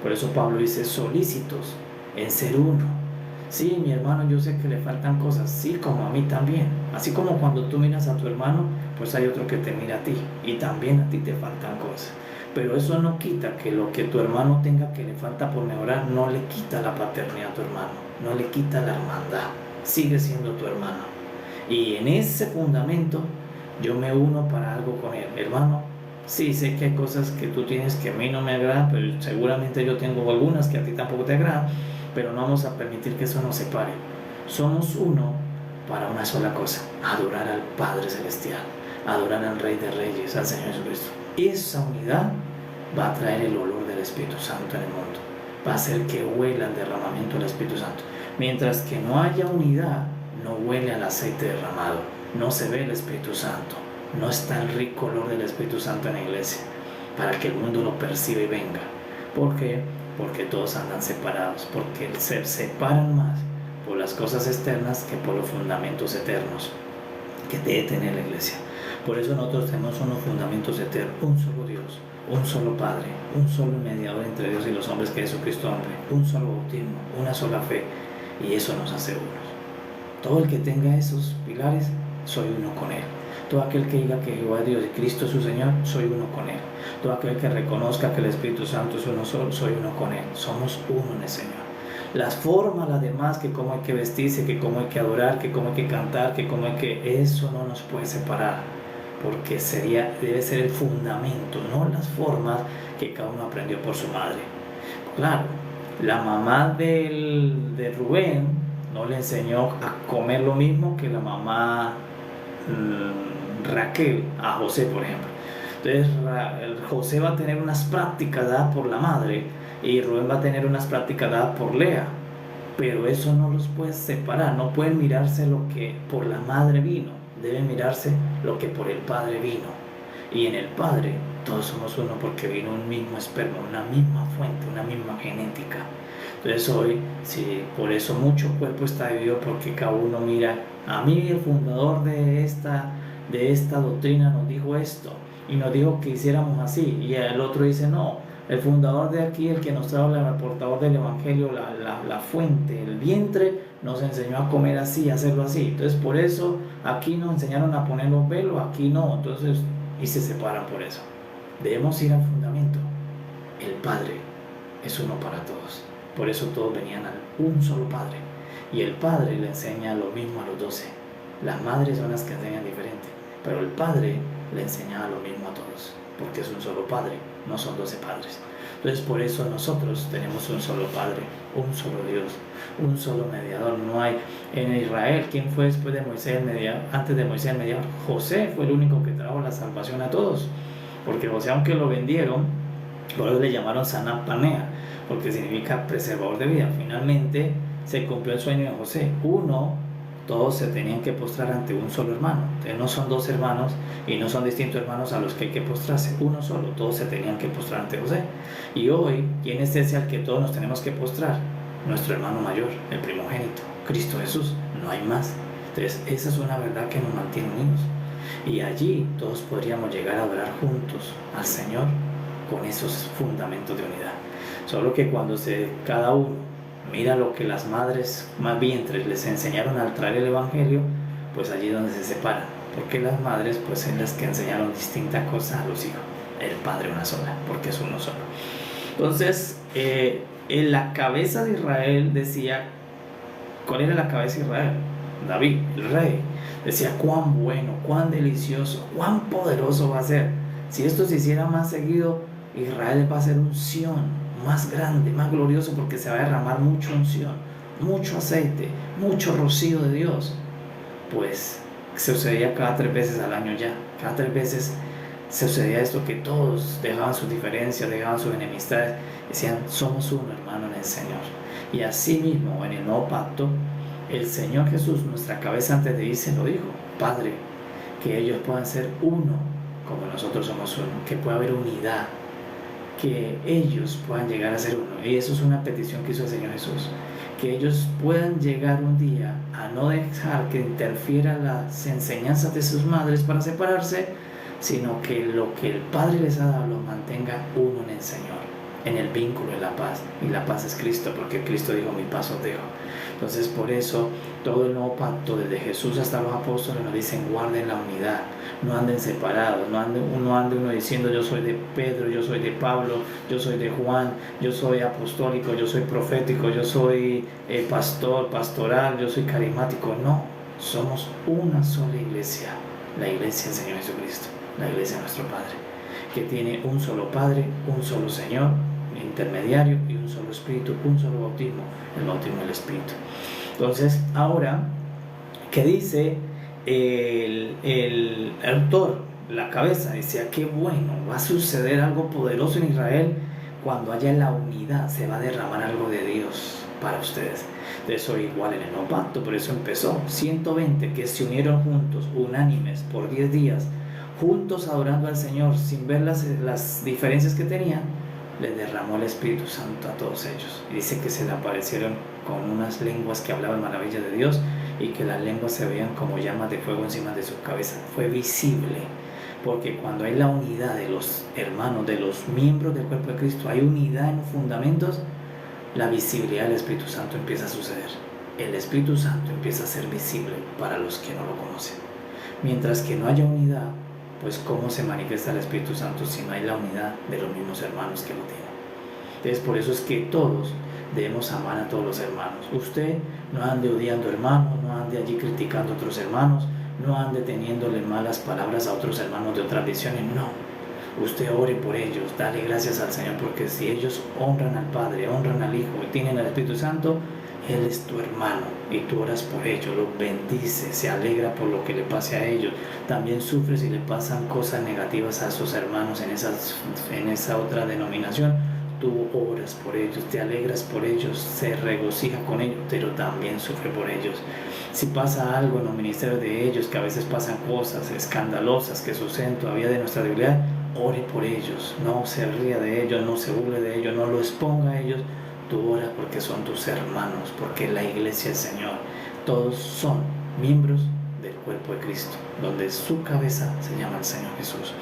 Por eso Pablo dice solícitos en ser uno. Sí, mi hermano, yo sé que le faltan cosas. Sí, como a mí también. Así como cuando tú miras a tu hermano, pues hay otro que te mira a ti. Y también a ti te faltan cosas. Pero eso no quita que lo que tu hermano tenga que le falta por mejorar, no le quita la paternidad a tu hermano, no le quita la hermandad, sigue siendo tu hermano. Y en ese fundamento yo me uno para algo con él. Hermano, sí, sé que hay cosas que tú tienes que a mí no me agradan, pero seguramente yo tengo algunas que a ti tampoco te agradan, pero no vamos a permitir que eso nos separe. Somos uno para una sola cosa, adorar al Padre Celestial, adorar al Rey de Reyes, al Señor Jesucristo. Esa unidad va a traer el olor del Espíritu Santo en el mundo, va a hacer que huela el derramamiento del Espíritu Santo. Mientras que no haya unidad, no huele al aceite derramado, no se ve el Espíritu Santo, no está el rico olor del Espíritu Santo en la iglesia, para que el mundo lo perciba y venga. ¿Por qué? Porque todos andan separados, porque se separan más por las cosas externas que por los fundamentos eternos que debe tener la iglesia. Por eso nosotros tenemos unos fundamentos eternos, un solo Dios, un solo Padre, un solo mediador entre Dios y los hombres, que es Jesucristo hombre, un solo bautismo, una sola fe, y eso nos hace unos. Todo el que tenga esos pilares, soy uno con Él. Todo aquel que diga que Jehová es Dios y Cristo es su Señor, soy uno con Él. Todo aquel que reconozca que el Espíritu Santo es uno solo, soy uno con Él. Somos uno en el Señor. Las formas, las demás, que cómo hay que vestirse, que cómo hay que adorar, que cómo hay que cantar, que cómo hay que... Eso no nos puede separar, porque debe ser el fundamento, no las formas que cada uno aprendió por su madre. Claro, la mamá de Rubén no le enseñó a comer lo mismo que la mamá Raquel a José, por ejemplo. Entonces José va a tener unas prácticas dadas por la madre y Rubén va a tener unas prácticas dadas por Lea, pero eso no los puede separar, no pueden mirarse lo que por la madre vino, deben mirarse lo que por el Padre vino. Y en el Padre todos somos uno porque vino un mismo esperma, una misma fuente, una misma genética. Entonces hoy, sí, por eso mucho cuerpo está dividido, porque cada uno mira, a mí el fundador de esta doctrina nos dijo esto y nos dijo que hiciéramos así, y el otro dice no, el fundador de aquí, el que nos trajo, el portador del evangelio, la fuente, el vientre, nos enseñó a comer así, a hacerlo así. Entonces por eso aquí nos enseñaron a poner los velos, aquí no. Entonces, y se separan por eso. Debemos ir al fundamento. El Padre es uno para todos. Por eso todos venían a un solo Padre. Y el Padre le enseña lo mismo a los 12. Las madres son las que enseñan diferente, pero el Padre le enseñaba lo mismo a todos, porque es un solo Padre, no son 12 padres. Entonces por eso nosotros tenemos un solo Padre, un solo Dios, un solo mediador. No hay en Israel, ¿quién fue después de Moisés el mediador? Antes de Moisés el mediador, José fue el único que trajo la salvación a todos, porque José, aunque lo vendieron, por eso le llamaron Sanat Panea, porque significa preservador de vida. Finalmente se cumplió el sueño de José. Todos se tenían que postrar ante un solo hermano. Entonces no son 2 hermanos y no son distintos hermanos a los que hay que postrarse, uno solo. Todos se tenían que postrar ante José. Y hoy, ¿quién es ese al que todos nos tenemos que postrar? Nuestro hermano mayor, el primogénito, Cristo Jesús. No hay más. Entonces esa es una verdad que nos mantiene unidos. Y allí todos podríamos llegar a adorar juntos al Señor con esos fundamentos de unidad. Solo que cuando cada uno mira lo que las madres más vientres les enseñaron al traer el evangelio, pues allí es donde se separan, porque las madres pues son las que enseñaron distintas cosas a los hijos. El Padre una sola, porque es uno solo. Entonces en la cabeza de Israel decía ¿Cuál era la cabeza de Israel? David, el rey. Decía, cuán bueno, cuán delicioso, cuán poderoso va a ser. Si esto se hiciera más seguido, Israel va a ser unción más grande, más glorioso, porque se va a derramar mucha unción, mucho aceite, mucho rocío de Dios. Pues se sucedía cada 3 veces al año ya. Cada 3 veces se sucedía esto, que todos dejaban sus diferencias, dejaban sus enemistades, decían, somos uno, hermano, en el Señor. Y así mismo, en el nuevo pacto, el Señor Jesús, nuestra cabeza, antes de irse lo dijo: Padre, que ellos puedan ser uno como nosotros somos uno, que pueda haber unidad, que ellos puedan llegar a ser uno. Y eso es una petición que hizo el Señor Jesús, que ellos puedan llegar un día a no dejar que interfiera las enseñanzas de sus madres para separarse, sino que lo que el Padre les ha dado los mantenga uno en el Señor, en el vínculo de la paz. Y la paz es Cristo, porque Cristo dijo, mi paz os dejo. Entonces, por eso todo el nuevo pacto, desde Jesús hasta los apóstoles, nos dicen, guarden la unidad, no anden separados, no ande uno diciendo, yo soy de Pedro, yo soy de Pablo, yo soy de Juan, yo soy apostólico, yo soy profético, yo soy pastor, pastoral, yo soy carismático. No, somos una sola iglesia, la iglesia del Señor Jesucristo, la iglesia de nuestro Padre, que tiene un solo Padre, un solo Señor intermediario y un solo Espíritu, un solo bautismo, el bautismo del Espíritu. Entonces, ahora, ¿qué dice el autor? La cabeza decía, qué bueno, va a suceder algo poderoso en Israel cuando haya la unidad, se va a derramar algo de Dios para ustedes. De eso igual en el nuevo pacto, por eso empezó 120 que se unieron juntos, unánimes, por 10 días, juntos adorando al Señor, sin ver las diferencias que tenían. Les derramó el Espíritu Santo a todos ellos. Y dice que se le aparecieron con unas lenguas que hablaban maravillas de Dios, y que las lenguas se veían como llamas de fuego encima de su cabeza. Fue visible, porque cuando hay la unidad de los hermanos, de los miembros del cuerpo de Cristo, hay unidad en los fundamentos, la visibilidad del Espíritu Santo empieza a suceder. El Espíritu Santo empieza a ser visible para los que no lo conocen. Mientras que no haya unidad, pues ¿cómo se manifiesta el Espíritu Santo si no hay la unidad de los mismos hermanos que lo tienen? Entonces, por eso es que todos debemos amar a todos los hermanos. Usted no ande odiando hermanos, no ande allí criticando a otros hermanos, no ande teniéndole malas palabras a otros hermanos de otras visiones, no. Usted ore por ellos, dale gracias al Señor, porque si ellos honran al Padre, honran al Hijo y tienen al Espíritu Santo, Él es tu hermano y tú oras por ellos, los bendice, se alegra por lo que le pase a ellos. También sufre si le pasan cosas negativas a sus hermanos en esa otra denominación. Tú oras por ellos, te alegras por ellos, se regocija con ellos, pero también sufre por ellos. Si pasa algo en los ministerios de ellos, que a veces pasan cosas escandalosas que suceden todavía de nuestra debilidad, ore por ellos, no se ría de ellos, no se burle de ellos, no lo exponga a ellos. Tú oras porque son tus hermanos, porque la iglesia del Señor, todos son miembros del cuerpo de Cristo, donde su cabeza se llama el Señor Jesús.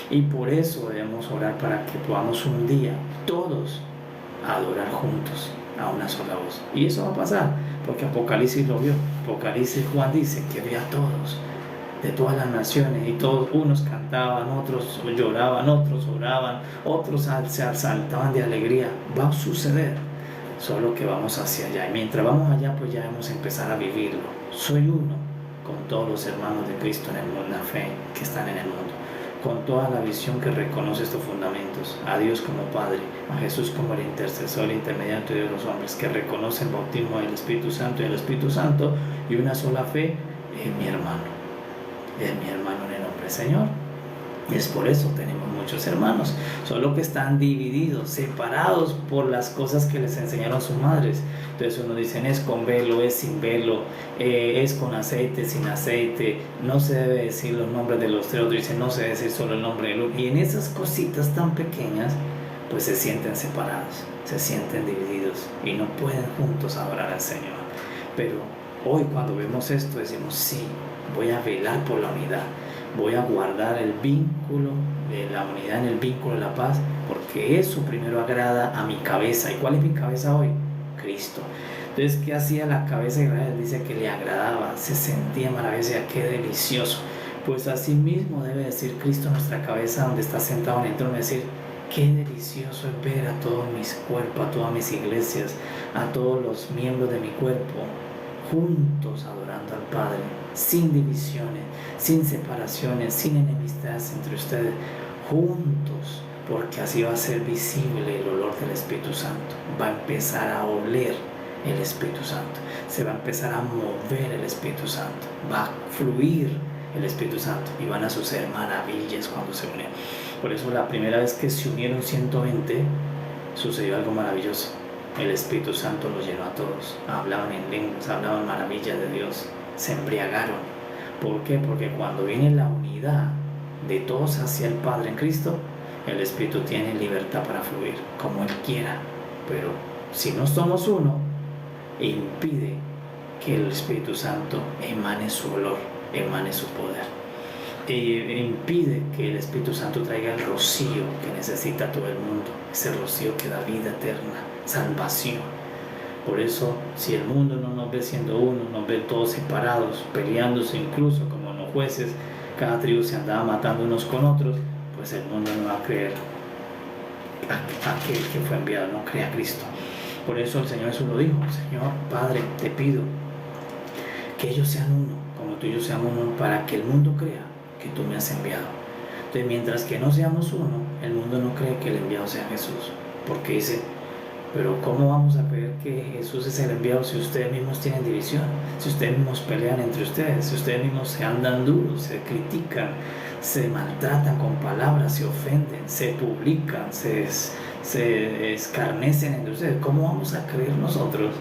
Y por eso debemos orar para que podamos un día todos adorar juntos a una sola voz. Y eso va a pasar, porque Apocalipsis lo vio. Apocalipsis, Juan dice que vio a todos, de todas las naciones, y todos, unos cantaban, otros lloraban, otros oraban, otros se saltaban de alegría. Va a suceder, solo que vamos hacia allá. Y mientras vamos allá, pues ya debemos empezar a vivirlo. Soy uno con todos los hermanos de Cristo en el mundo, en la fe que están en el mundo, con toda la visión que reconoce estos fundamentos, a Dios como Padre, a Jesús como el intercesor, el intermediario de los hombres, que reconoce el bautismo del Espíritu Santo y el Espíritu Santo, y una sola fe en mi hermano, en el nombre del Señor. Y es por eso tenemos muchos hermanos, solo que están divididos, separados por las cosas que les enseñaron sus madres. Entonces uno dice, es con velo, es sin velo, es con aceite, sin aceite, no se debe decir los nombres de los tres. Otros dicen, no se debe decir solo el nombre del uno. Y en esas cositas tan pequeñas, pues se sienten separados, se sienten divididos y no pueden juntos adorar al Señor. Pero hoy, cuando vemos esto, decimos, sí, voy a velar por la unidad, voy a guardar el vínculo de la unidad en el vínculo de la paz, porque eso primero agrada a mi cabeza. ¿Y cuál es mi cabeza hoy? Cristo. Entonces, ¿qué hacía la cabeza de Israel? Dice que le agradaba, se sentía maravilloso, qué delicioso. Pues así mismo debe decir Cristo, nuestra cabeza, donde está sentado en el trono, decir, qué delicioso es ver a todos mis cuerpos, a todas mis iglesias, a todos los miembros de mi cuerpo, juntos adorando al Padre, sin divisiones, sin separaciones, sin enemistades entre ustedes, juntos, porque así va a ser visible el olor del Espíritu Santo. Va a empezar a oler el Espíritu Santo, se va a empezar a mover el Espíritu Santo, va a fluir el Espíritu Santo y van a suceder maravillas cuando se unen. Por eso la primera vez que se unieron 120 sucedió algo maravilloso. El Espíritu Santo los llenó a todos, hablaban en lenguas, hablaban maravillas de Dios, se embriagaron. ¿Por qué? Porque cuando viene la unidad de todos hacia el Padre en Cristo, el Espíritu tiene libertad para fluir como Él quiera. Pero si no somos uno, impide que el Espíritu Santo emane su olor, emane su poder, e impide que el Espíritu Santo traiga el rocío que necesita todo el mundo, ese rocío que da vida eterna, salvación. Por eso, si el mundo no nos ve siendo uno, nos ve todos separados, peleándose, incluso como los jueces, cada tribu se andaba matando unos con otros, pues el mundo no va a creer a aquel que fue enviado, no cree a Cristo. Por eso el Señor Jesús lo dijo: Señor, Padre, te pido que ellos sean uno, como tú y yo seamos uno, para que el mundo crea que tú me has enviado. Entonces, mientras que no seamos uno, el mundo no cree que el enviado sea Jesús, porque dice: pero ¿cómo vamos a creer que Jesús es el enviado si ustedes mismos tienen división? Si ustedes mismos pelean entre ustedes, si ustedes mismos se andan duros, se critican, se maltratan con palabras, se ofenden, se publican, se escarnecen entre ustedes. ¿Cómo vamos a creer nosotros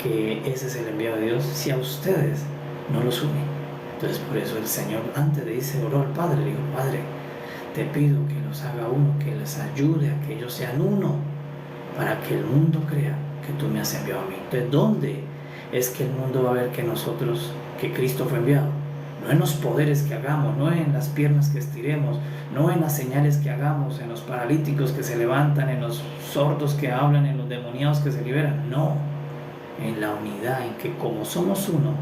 que ese es el enviado de Dios si a ustedes no los une? Entonces, por eso el Señor, antes de irse, oró al Padre, le dijo: Padre, te pido que los haga uno, que les ayude a que ellos sean uno, para que el mundo crea que tú me has enviado a mí. Entonces, ¿dónde es que el mundo va a ver que nosotros, que Cristo fue enviado? No en los poderes que hagamos, no en las piernas que estiremos, no en las señales que hagamos, en los paralíticos que se levantan, en los sordos que hablan, en los demoniados que se liberan. No, en la unidad, en que como somos uno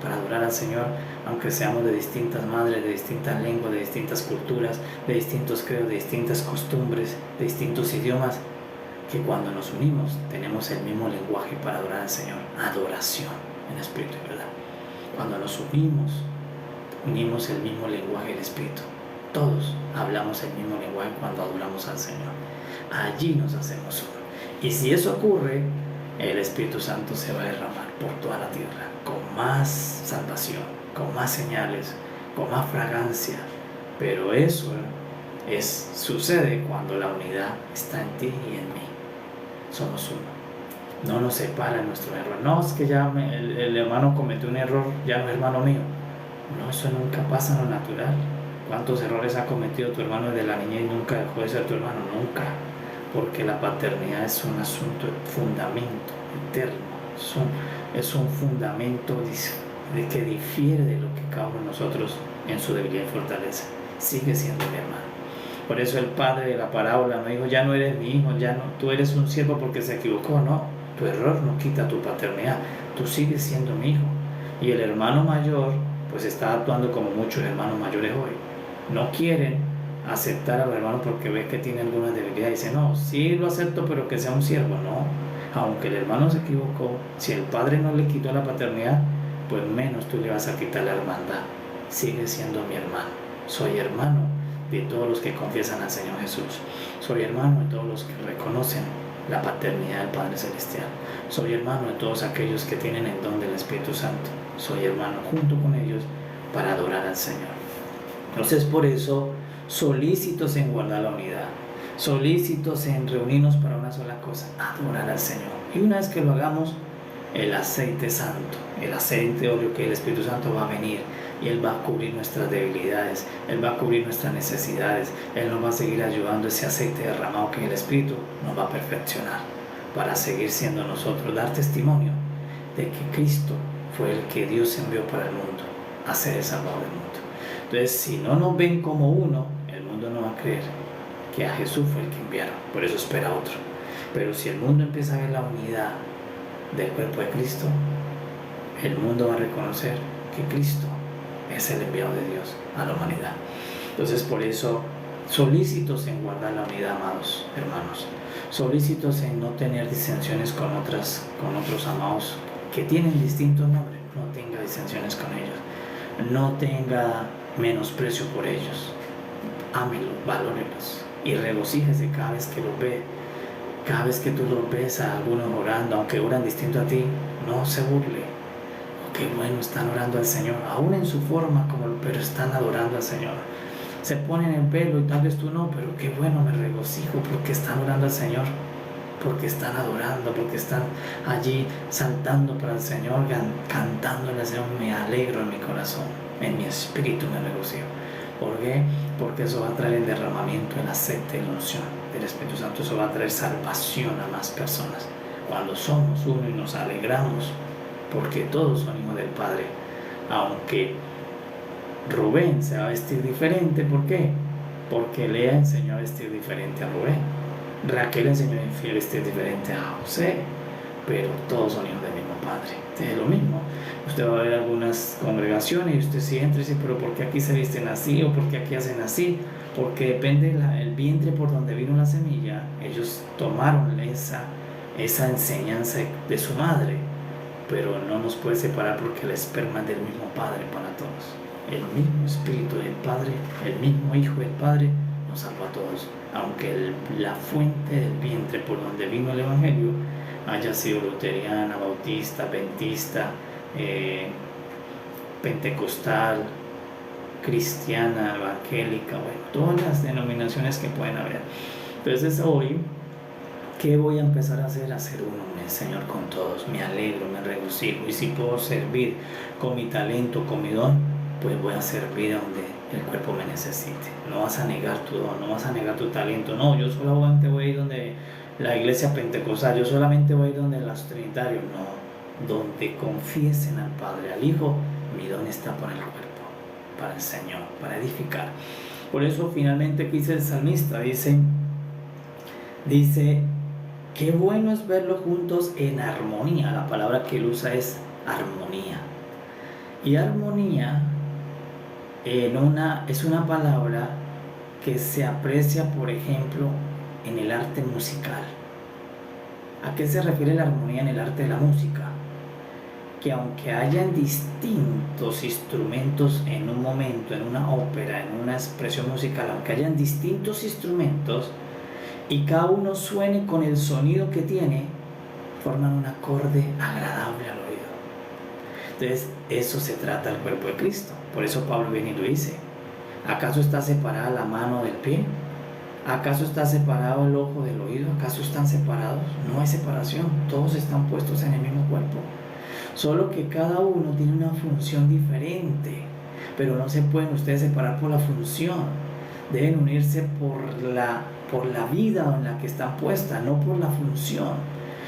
para adorar al Señor, aunque seamos de distintas madres, de distintas lenguas, de distintas culturas, de distintos credos, de distintas costumbres, de distintos idiomas, que cuando nos unimos tenemos el mismo lenguaje para adorar al Señor, adoración en espíritu y verdad. Cuando nos unimos el mismo lenguaje del Espíritu, todos hablamos el mismo lenguaje cuando adoramos al Señor. Allí nos hacemos uno, y si eso ocurre, el Espíritu Santo se va a derramar por toda la tierra, con más salvación, con más señales, con más fragancia. Pero eso sucede cuando la unidad está en ti y en mí. Somos uno, no nos separa nuestro error. No, es que ya el hermano cometió un error, ya no es hermano mío. No, eso nunca pasa en lo natural. ¿Cuántos errores ha cometido tu hermano desde la niñez y nunca dejó de ser tu hermano? Nunca. Porque la paternidad es un asunto de fundamento eterno, es un fundamento de que difiere de lo que cada uno de nosotros en su debilidad y fortaleza. Sigue siendo mi hermano. Por eso el padre de la parábola no dijo: ya no eres mi hijo, ya no, tú eres un siervo porque se equivocó. No, tu error no quita tu paternidad, tú sigues siendo mi hijo. Y el hermano mayor pues está actuando como muchos hermanos mayores hoy. No quieren aceptar a los hermanos porque ve que tiene alguna debilidad. Dice: no, sí lo acepto, pero que sea un siervo. No, aunque el hermano se equivocó, si el padre no le quitó la paternidad, pues menos tú le vas a quitar la hermandad. Sigue siendo mi hermano. Soy hermano de todos los que confiesan al Señor Jesús. Soy hermano de todos los que reconocen la paternidad del Padre Celestial. Soy hermano de todos aquellos que tienen el don del Espíritu Santo. Soy hermano junto con ellos para adorar al Señor. Entonces, por eso, solícitos en guardar la unidad, solícitos en reunirnos para una sola cosa: adorar al Señor. Y una vez que lo hagamos, el aceite santo, el aceite óleo que el Espíritu Santo va a venir y Él va a cubrir nuestras debilidades, Él va a cubrir nuestras necesidades, Él nos va a seguir ayudando. Ese aceite derramado que el Espíritu nos va a perfeccionar para seguir siendo nosotros, dar testimonio de que Cristo fue el que Dios envió para el mundo a ser el Salvador del mundo. Entonces, si no nos ven como uno, el mundo no va a creer que a Jesús fue el que enviaron, por eso espera otro. Pero si el mundo empieza a ver la unidad del cuerpo de Cristo, el mundo va a reconocer que Cristo es el enviado de Dios a la humanidad. Entonces, por eso, solícitos en guardar la unidad, amados hermanos, solícitos en no tener disensiones con otros amados que tienen distintos nombres, no tenga disensiones con ellos, no tenga menosprecio por ellos, ámelos, valórelos y regocíjese cada vez que los ve. Cada vez que tú los ves a algunos orando, aunque oran distinto a ti, no se burle. Qué bueno, están orando al Señor, aún en su forma, pero están adorando al Señor. Se ponen el pelo y tal vez tú no, pero qué bueno, me regocijo porque están orando al Señor, porque están adorando, porque están allí saltando para el Señor, cantándole al Señor. Me alegro en mi corazón, en mi espíritu me regocijo. ¿Por qué? Porque eso va a traer el derramamiento, el aceite, la unción del Espíritu Santo. Eso va a traer salvación a más personas. Cuando somos uno y nos alegramos, porque todos son hijos del Padre. Aunque Rubén se va a vestir diferente, ¿por qué? Porque Lea enseñó a vestir diferente a Rubén. Raquel enseñó a vestir diferente a José, pero todos son hijos del mismo Padre. Es lo mismo. Usted va a ver algunas congregaciones y usted sí entra y dice, pero ¿por qué aquí se visten así? ¿O por qué aquí hacen así? Porque depende el vientre por donde vino la semilla. Ellos tomaron esa enseñanza de su madre, pero no nos puede separar porque el esperma es del mismo Padre para todos. El mismo Espíritu del Padre, el mismo Hijo del Padre nos salva a todos. Aunque la fuente del vientre por donde vino el Evangelio haya sido luteriana, bautista, adventista, pentecostal, cristiana, evangélica, bueno, todas las denominaciones que pueden haber. Entonces hoy, ¿qué voy a empezar a hacer? A ser uno, Señor, con todos. Me alegro, me regocijo, y si puedo servir con mi talento, con mi don, pues voy a servir a donde el cuerpo me necesite. No vas a negar tu don, no vas a negar tu talento. No, yo solamente voy a ir donde la iglesia pentecostal, yo solamente voy a ir donde los trinitarios. No, donde confiesen al Padre, al Hijo, mi don está para el cuerpo, para el Señor, para edificar. Por eso finalmente aquí dice el salmista, dice, qué bueno es verlos juntos en armonía. La palabra que él usa es armonía. Y armonía es una palabra que se aprecia, por ejemplo, en el arte musical. ¿A qué se refiere la armonía en el arte de la música? Que aunque hayan distintos instrumentos en un momento, en una ópera, en una expresión musical, aunque hayan distintos instrumentos y cada uno suene con el sonido que tiene, forman un acorde agradable al oído. Entonces, eso se trata del cuerpo de Cristo. Por eso Pablo viene y lo dice. ¿Acaso está separada la mano del pie? ¿Acaso está separado el ojo del oído? ¿Acaso están separados? No hay separación, todos están puestos en el mismo cuerpo. Solo que cada uno tiene una función diferente, pero no se pueden ustedes separar por la función. Deben unirse por la vida en la que están puestas, no por la función.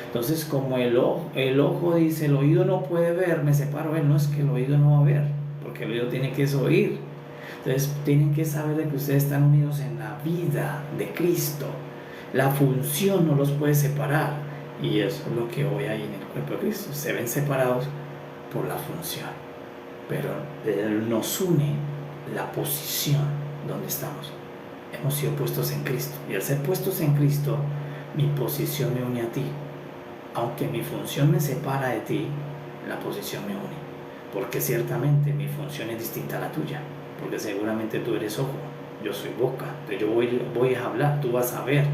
Entonces, como el ojo dice, el oído no puede ver, me separo de él. No es que el oído no va a ver, porque el oído tiene que oír. Entonces, tienen que saber de que ustedes están unidos en la vida de Cristo. La función no los puede separar. Y eso es lo que hoy hay en el cuerpo de Cristo. Se ven separados por la función, pero Él nos une la posición donde estamos. Hemos sido puestos en Cristo, y al ser puestos en Cristo, mi posición me une a ti. Aunque mi función me separa de ti, la posición me une, porque ciertamente mi función es distinta a la tuya, porque seguramente tú eres ojo, yo soy boca. Entonces yo voy a hablar, tú vas a ver.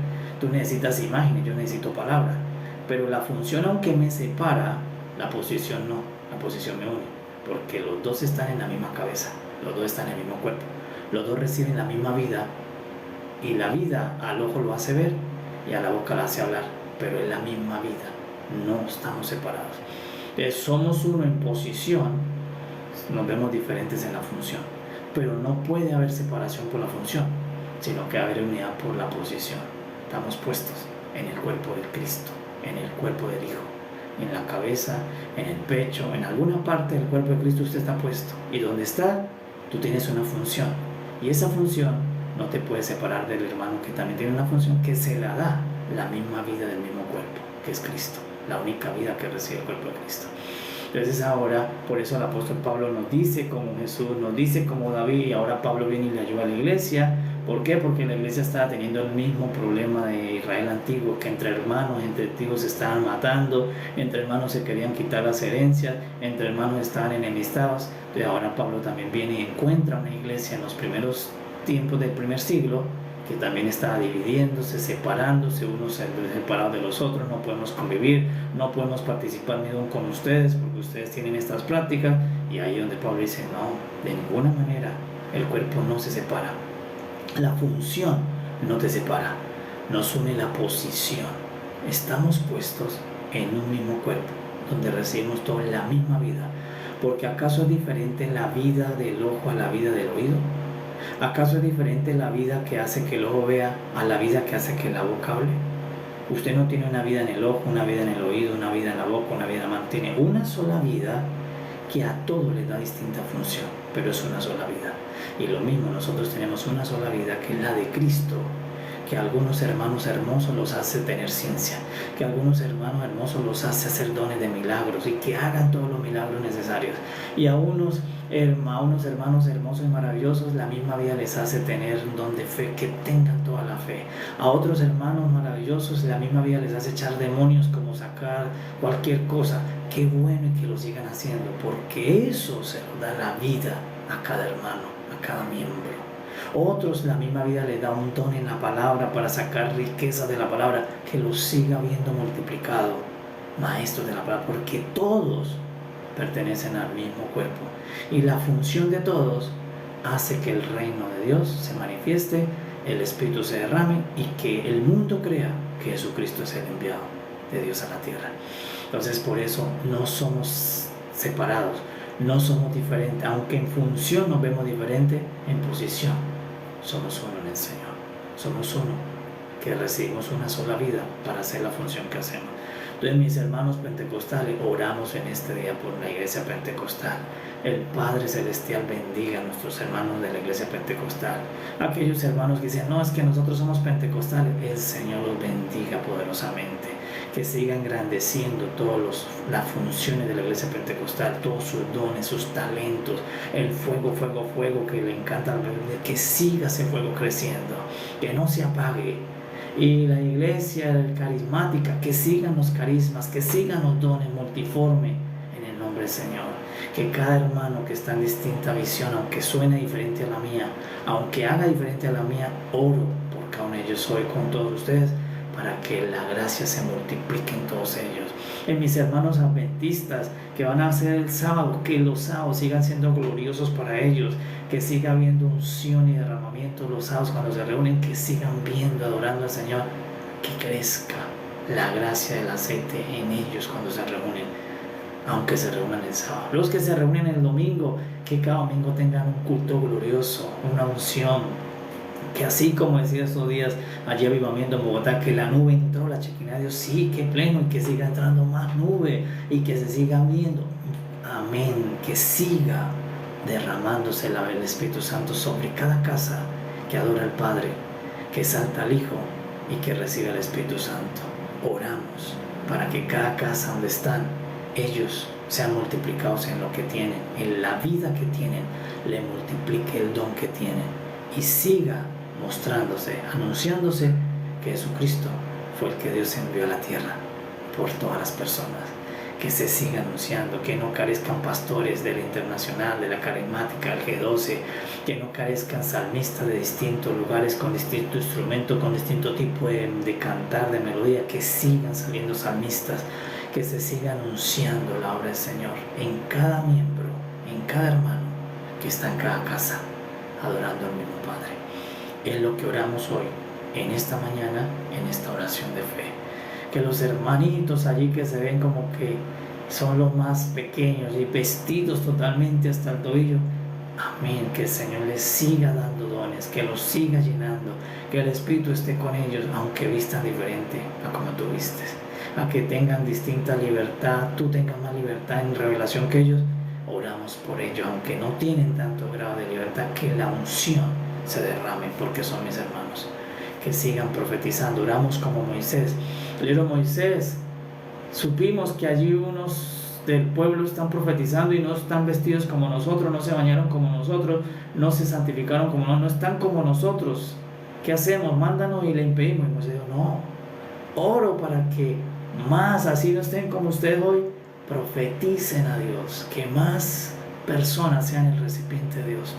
Tú necesitas imágenes, yo necesito palabras. Pero la función, aunque me separa, la posición no, la posición me une, porque los dos están en la misma cabeza, los dos están en el mismo cuerpo, los dos reciben la misma vida, y la vida al ojo lo hace ver y a la boca la hace hablar, pero es la misma vida, no estamos separados. Entonces, somos uno en posición, nos vemos diferentes en la función, pero no puede haber separación por la función, sino que haber unidad por la posición. Estamos puestos en el cuerpo de Cristo, en el cuerpo del Hijo, en la cabeza, en el pecho, en alguna parte del cuerpo de Cristo usted está puesto, y donde está, tú tienes una función, y esa función no te puede separar del hermano que también tiene una función que se la da la misma vida del mismo cuerpo, que es Cristo, la única vida que recibe el cuerpo de Cristo. Entonces ahora, por eso el apóstol Pablo nos dice como Jesús, nos dice como David, y ahora Pablo viene y le ayuda a la iglesia, ¿Por qué? Porque la iglesia estaba teniendo el mismo problema de Israel antiguo, que entre hermanos, entre tíos se estaban matando, entre hermanos se querían quitar las herencias, entre hermanos estaban enemistados. Entonces ahora Pablo también viene y encuentra una iglesia en los primeros tiempos del primer siglo, que también estaba dividiéndose, separándose, unos separados de los otros, no podemos convivir, no podemos participar ni aún con ustedes, porque ustedes tienen estas prácticas, y ahí donde Pablo dice, no, de ninguna manera, el cuerpo no se separa, la función no te separa, nos une la posición, estamos puestos en un mismo cuerpo, donde recibimos toda la misma vida, porque ¿acaso es diferente la vida del ojo a la vida del oído? ¿Acaso es diferente la vida que hace que el ojo vea a la vida que hace que la boca hable? Usted no tiene una vida en el ojo, una vida en el oído, una vida en la boca, una vida en la mano. Tiene una sola vida que a todo le da distinta función, pero es una sola vida. Y lo mismo, nosotros tenemos una sola vida que es la de Cristo, que a algunos hermanos hermosos los hace tener ciencia, que a algunos hermanos hermosos los hace hacer dones de milagros y que hagan todos los milagros necesarios. Y a unos hermanos hermosos y maravillosos la misma vida les hace tener un don de fe, que tengan toda la fe. A otros hermanos maravillosos la misma vida les hace echar demonios, como sacar cualquier cosa. Qué bueno y que lo sigan haciendo, porque eso se lo da la vida a cada hermano, a cada miembro. Otros la misma vida les da un don en la palabra para sacar riqueza de la palabra, que lo siga viendo multiplicado, maestros de la palabra, porque todos pertenecen al mismo cuerpo y la función de todos hace que el reino de Dios se manifieste, el Espíritu se derrame y que el mundo crea que Jesucristo es el enviado de Dios a la tierra. Entonces por eso no somos separados, no somos diferentes, aunque en función nos vemos diferentes, en posición somos uno en el Señor, somos uno que recibimos una sola vida para hacer la función que hacemos. Entonces, mis hermanos pentecostales, oramos en este día por la iglesia pentecostal. El Padre Celestial bendiga a nuestros hermanos de la iglesia pentecostal. Aquellos hermanos que dicen, no, es que nosotros somos pentecostales, el Señor los bendiga poderosamente. Que siga engrandeciendo todas las funciones de la iglesia pentecostal, todos sus dones, sus talentos, el fuego que le encanta, que siga ese fuego creciendo, que no se apague. Y la iglesia carismática, que sigan los carismas, que sigan los dones multiformes en el nombre del Señor. Que cada hermano que está en distinta visión, aunque suene diferente a la mía, aunque haga diferente a la mía, oro por cada uno de ellos hoy con todos ustedes, para que la gracia se multiplique en todos ellos. En mis hermanos adventistas que van a hacer el sábado, que los sábados sigan siendo gloriosos para ellos, que siga habiendo unción y derramamiento los sábados cuando se reúnen, que sigan viendo, adorando al Señor, que crezca la gracia del aceite en ellos cuando se reúnen, aunque se reúnan el sábado. Los que se reúnen el domingo, que cada domingo tengan un culto glorioso, una unción, que así como decía estos días allí avivamiento en Bogotá, que la nube entró, la Shekinah de Dios, sí, que pleno, y que siga entrando más nube y que se siga viendo, amén, que siga derramándose el Espíritu Santo sobre cada casa que adora al Padre, que exalta al Hijo y que recibe el Espíritu Santo. Oramos para que cada casa donde están ellos sean multiplicados en lo que tienen, en la vida que tienen, le multiplique el don que tienen y siga mostrándose, anunciándose que Jesucristo fue el que Dios envió a la tierra por todas las personas. Que se siga anunciando, que no carezcan pastores de la internacional, de la carismática, del G12, que no carezcan salmistas de distintos lugares, con distinto instrumento, con distinto tipo de cantar, de melodía, que sigan saliendo salmistas, que se siga anunciando la obra del Señor en cada miembro, en cada hermano que está en cada casa, adorando al mismo Padre. Es lo que oramos hoy, en esta mañana, en esta oración de fe. Que los hermanitos allí que se ven como que son los más pequeños y vestidos totalmente hasta el tobillo, amén, que el Señor les siga dando dones, que los siga llenando, que el Espíritu esté con ellos, aunque vistan diferente a como tú vistes, a que tengan distinta libertad, tú tengas más libertad en revelación que ellos. Oramos por ellos, aunque no tienen tanto grado de libertad, que la unción se derrame, porque son mis hermanos, que sigan profetizando. Oramos como Moisés. El libro Moisés, supimos que allí unos del pueblo están profetizando y no están vestidos como nosotros, no se bañaron como nosotros, no se santificaron como nosotros, no están como nosotros. ¿Qué hacemos? Mándanos y le impedimos. Y Moisés dijo, no, oro para que más, así no estén como ustedes hoy, profeticen a Dios, que más personas sean el recipiente de Dios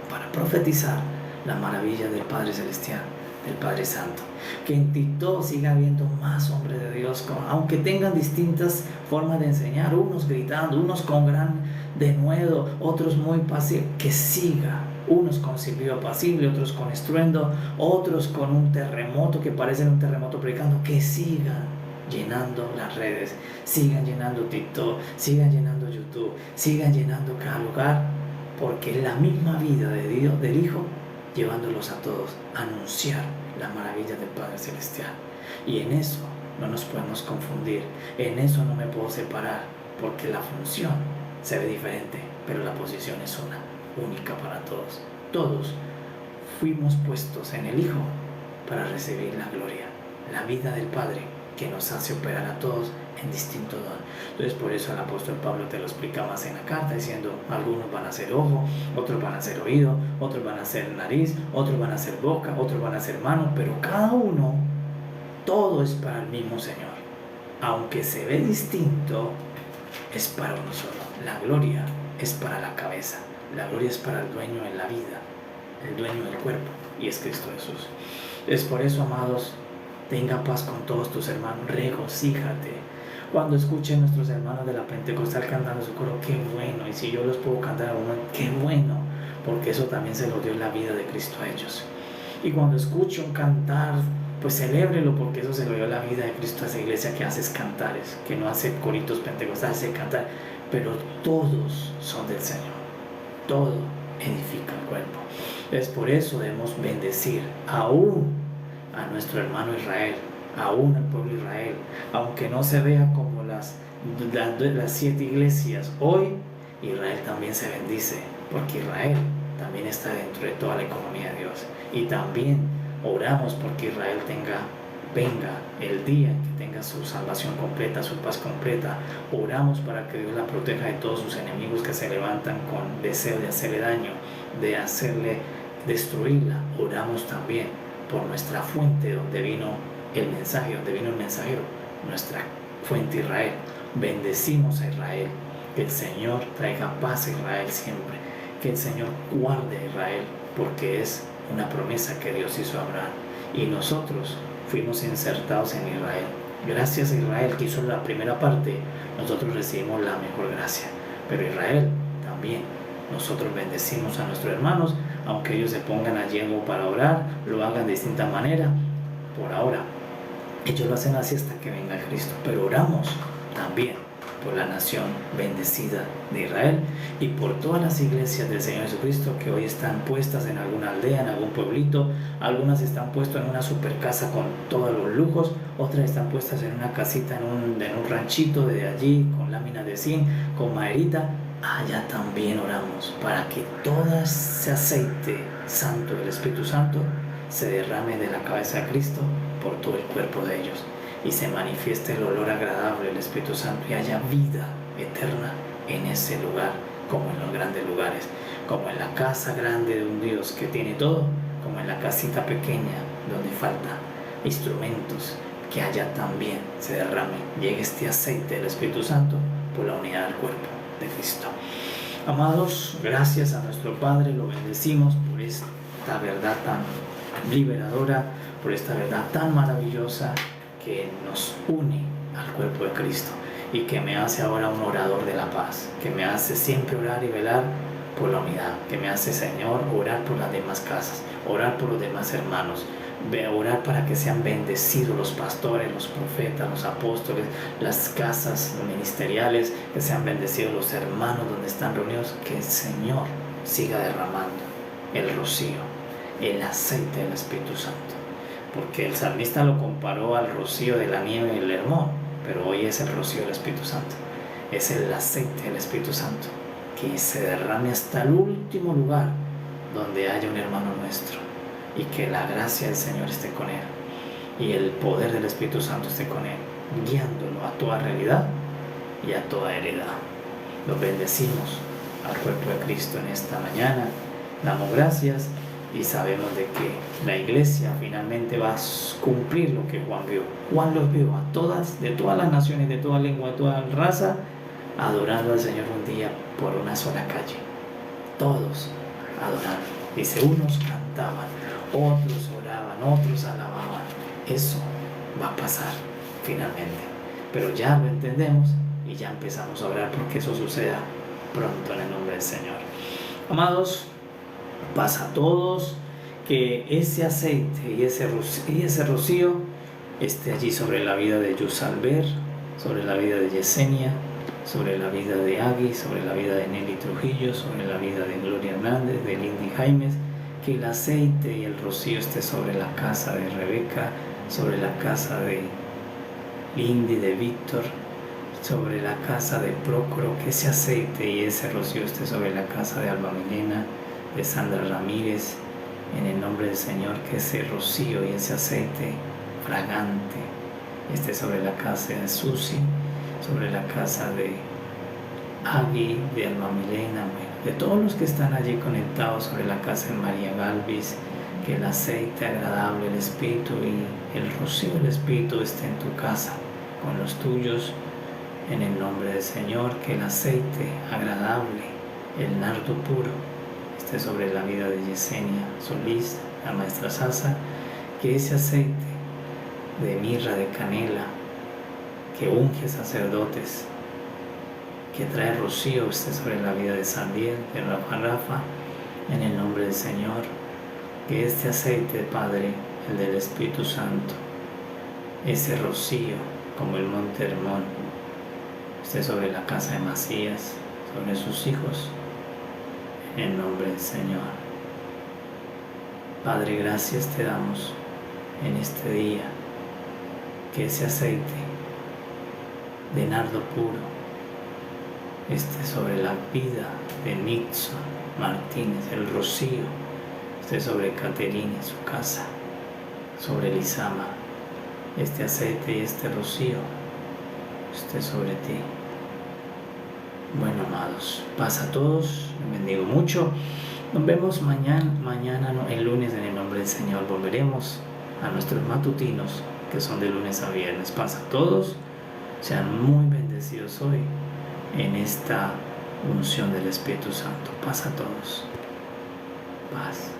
para profetizar la maravilla del Padre Celestial, del Padre Santo. Que en Tito siga habiendo más hombres de Dios, aunque tengan distintas formas de enseñar, unos gritando, unos con gran denuedo, otros muy pasivos, que siga, unos con silbido apacible, otros con estruendo, otros con un terremoto que parece un terremoto predicando, que sigan llenando las redes, sigan llenando TikTok, sigan llenando YouTube, sigan llenando cada lugar, porque es la misma vida de Dios, del Hijo, llevándolos a todos a anunciar la maravilla del Padre Celestial. Y en eso no nos podemos confundir, en eso no me puedo separar, porque la función se ve diferente, pero la posición es una, única para todos. Todos fuimos puestos en el Hijo para recibir la gloria, la vida del Padre, que nos hace operar a todos en distinto don. Entonces por eso el apóstol Pablo te lo explica más en la carta, diciendo, algunos van a ser ojo, otros van a ser oído, otros van a ser nariz, otros van a ser boca, otros van a ser mano, pero cada uno, todo es para el mismo Señor. Aunque se ve distinto, es para uno solo. La gloria es para la cabeza, la gloria es para el dueño de la vida, el dueño del cuerpo, y es Cristo Jesús. Es por eso, amados, tenga paz con todos tus hermanos, regocíjate cuando escuchen nuestros hermanos de la Pentecostal cantando su coro, qué bueno, y si yo los puedo cantar a uno, qué bueno, porque eso también se lo dio la vida de Cristo a ellos. Y cuando escuchen cantar, pues celébrelo, porque eso se lo dio la vida de Cristo a esa iglesia que hace cantares, que no hace coritos pentecostales, hace cantar, pero todos son del Señor, todo edifica el cuerpo. Es por eso debemos bendecir aún a nuestro hermano Israel, aún al pueblo de Israel, aunque no se vea como las 7 iglesias. Hoy Israel también se bendice, porque Israel también está dentro de toda la economía de Dios, y también oramos porque Israel venga el día en que tenga su salvación completa, su paz completa. Oramos para que Dios la proteja de todos sus enemigos que se levantan con deseo de hacerle daño, de hacerle destruirla. Oramos también por nuestra fuente donde vino el mensaje, nuestra fuente Israel. Bendecimos a Israel, que el Señor traiga paz a Israel siempre, que el Señor guarde a Israel, porque es una promesa que Dios hizo a Abraham, y nosotros fuimos insertados en Israel. Gracias a Israel, que hizo la primera parte, nosotros recibimos la mejor gracia, pero Israel también, nosotros bendecimos a nuestros hermanos, aunque ellos se pongan allí para orar, lo hagan de distinta manera. Por ahora ellos lo hacen así hasta que venga Cristo, pero oramos también por la nación bendecida de Israel y por todas las iglesias del Señor Jesucristo que hoy están puestas en alguna aldea, en algún pueblito. Algunas están puestas en una super casa con todos los lujos, otras están puestas en una casita en un ranchito de allí, con láminas de zinc, con maderita. Allá también oramos para que todo ese aceite santo del Espíritu Santo se derrame de la cabeza de Cristo por todo el cuerpo de ellos, y se manifieste el olor agradable del Espíritu Santo, y haya vida eterna en ese lugar, como en los grandes lugares, como en la casa grande de un Dios que tiene todo, como en la casita pequeña donde falta instrumentos, que haya también se derrame, llegue este aceite del Espíritu Santo por la unidad del cuerpo de Cristo. Amados, gracias a nuestro Padre, lo bendecimos por esta verdad tan liberadora, por esta verdad tan maravillosa que nos une al cuerpo de Cristo, y que me hace ahora un orador de la paz, que me hace siempre orar y velar por la unidad, que me hace, Señor, orar por las demás casas, orar por los demás hermanos, orar para que sean bendecidos los pastores, los profetas, los apóstoles, las casas ministeriales, que sean bendecidos los hermanos donde están reunidos, que el Señor siga derramando el rocío, el aceite del Espíritu Santo, porque el salmista lo comparó al rocío de la nieve y el Hermón, pero hoy es el rocío del Espíritu Santo, es el aceite del Espíritu Santo, que se derrame hasta el último lugar donde haya un hermano nuestro, y que la gracia del Señor esté con él, y el poder del Espíritu Santo esté con él, guiándolo a toda realidad, y a toda heredad. Los bendecimos al cuerpo de Cristo en esta mañana. Damos gracias y sabemos de que la iglesia finalmente va a cumplir lo que Juan vio. Juan los vio a todas, de todas las naciones, de toda lengua, de toda raza, adorando al Señor un día por una sola calle. Todos adorando. Dice, unos cantaban, otros oraban, otros alababan. Eso va a pasar finalmente. Pero ya lo entendemos y ya empezamos a orar porque eso suceda pronto en el nombre del Señor. Amados, paz a todos, que ese aceite y ese rocío esté allí sobre la vida de Yusalber, sobre la vida de Yesenia, sobre la vida de Agui, sobre la vida de Nelly Trujillo, sobre la vida de Gloria Hernández, de Lindy Jaimes, que el aceite y el rocío esté sobre la casa de Rebeca, sobre la casa de Lindy, de Víctor, sobre la casa de Prócoro, que ese aceite y ese rocío esté sobre la casa de Alba Milena, de Sandra Ramírez, en el nombre del Señor, que ese rocío y ese aceite fragante esté sobre la casa de Susi, sobre la casa de Agui, de Alba Milena, de todos los que están allí conectados, sobre la casa de María Galvis, que el aceite agradable, el Espíritu y el rocío del Espíritu esté en tu casa, con los tuyos, en el nombre del Señor, que el aceite agradable, el nardo puro, esté sobre la vida de Yesenia Solís, la maestra Sasa, que ese aceite de mirra, de canela, que unge sacerdotes, que trae rocío, esté sobre la vida de Sandiel, de Rafa, en el nombre del Señor, que este aceite, Padre, el del Espíritu Santo, ese rocío, como el monte Hermón, esté sobre la casa de Macías, sobre sus hijos, en el nombre del Señor. Padre, gracias te damos en este día, que ese aceite de nardo puro esté sobre la vida de Nixon Martínez, el rocío esté sobre Caterina y su casa, sobre Lizama, este aceite y este rocío esté sobre ti. Bueno, amados, paz a todos, les bendigo mucho. Nos vemos mañana, el lunes, en el nombre del Señor. Volveremos a nuestros matutinos, que son de lunes a viernes. Paz a todos, sean muy bendecidos hoy en esta unción del Espíritu Santo. Paz a todos. Paz.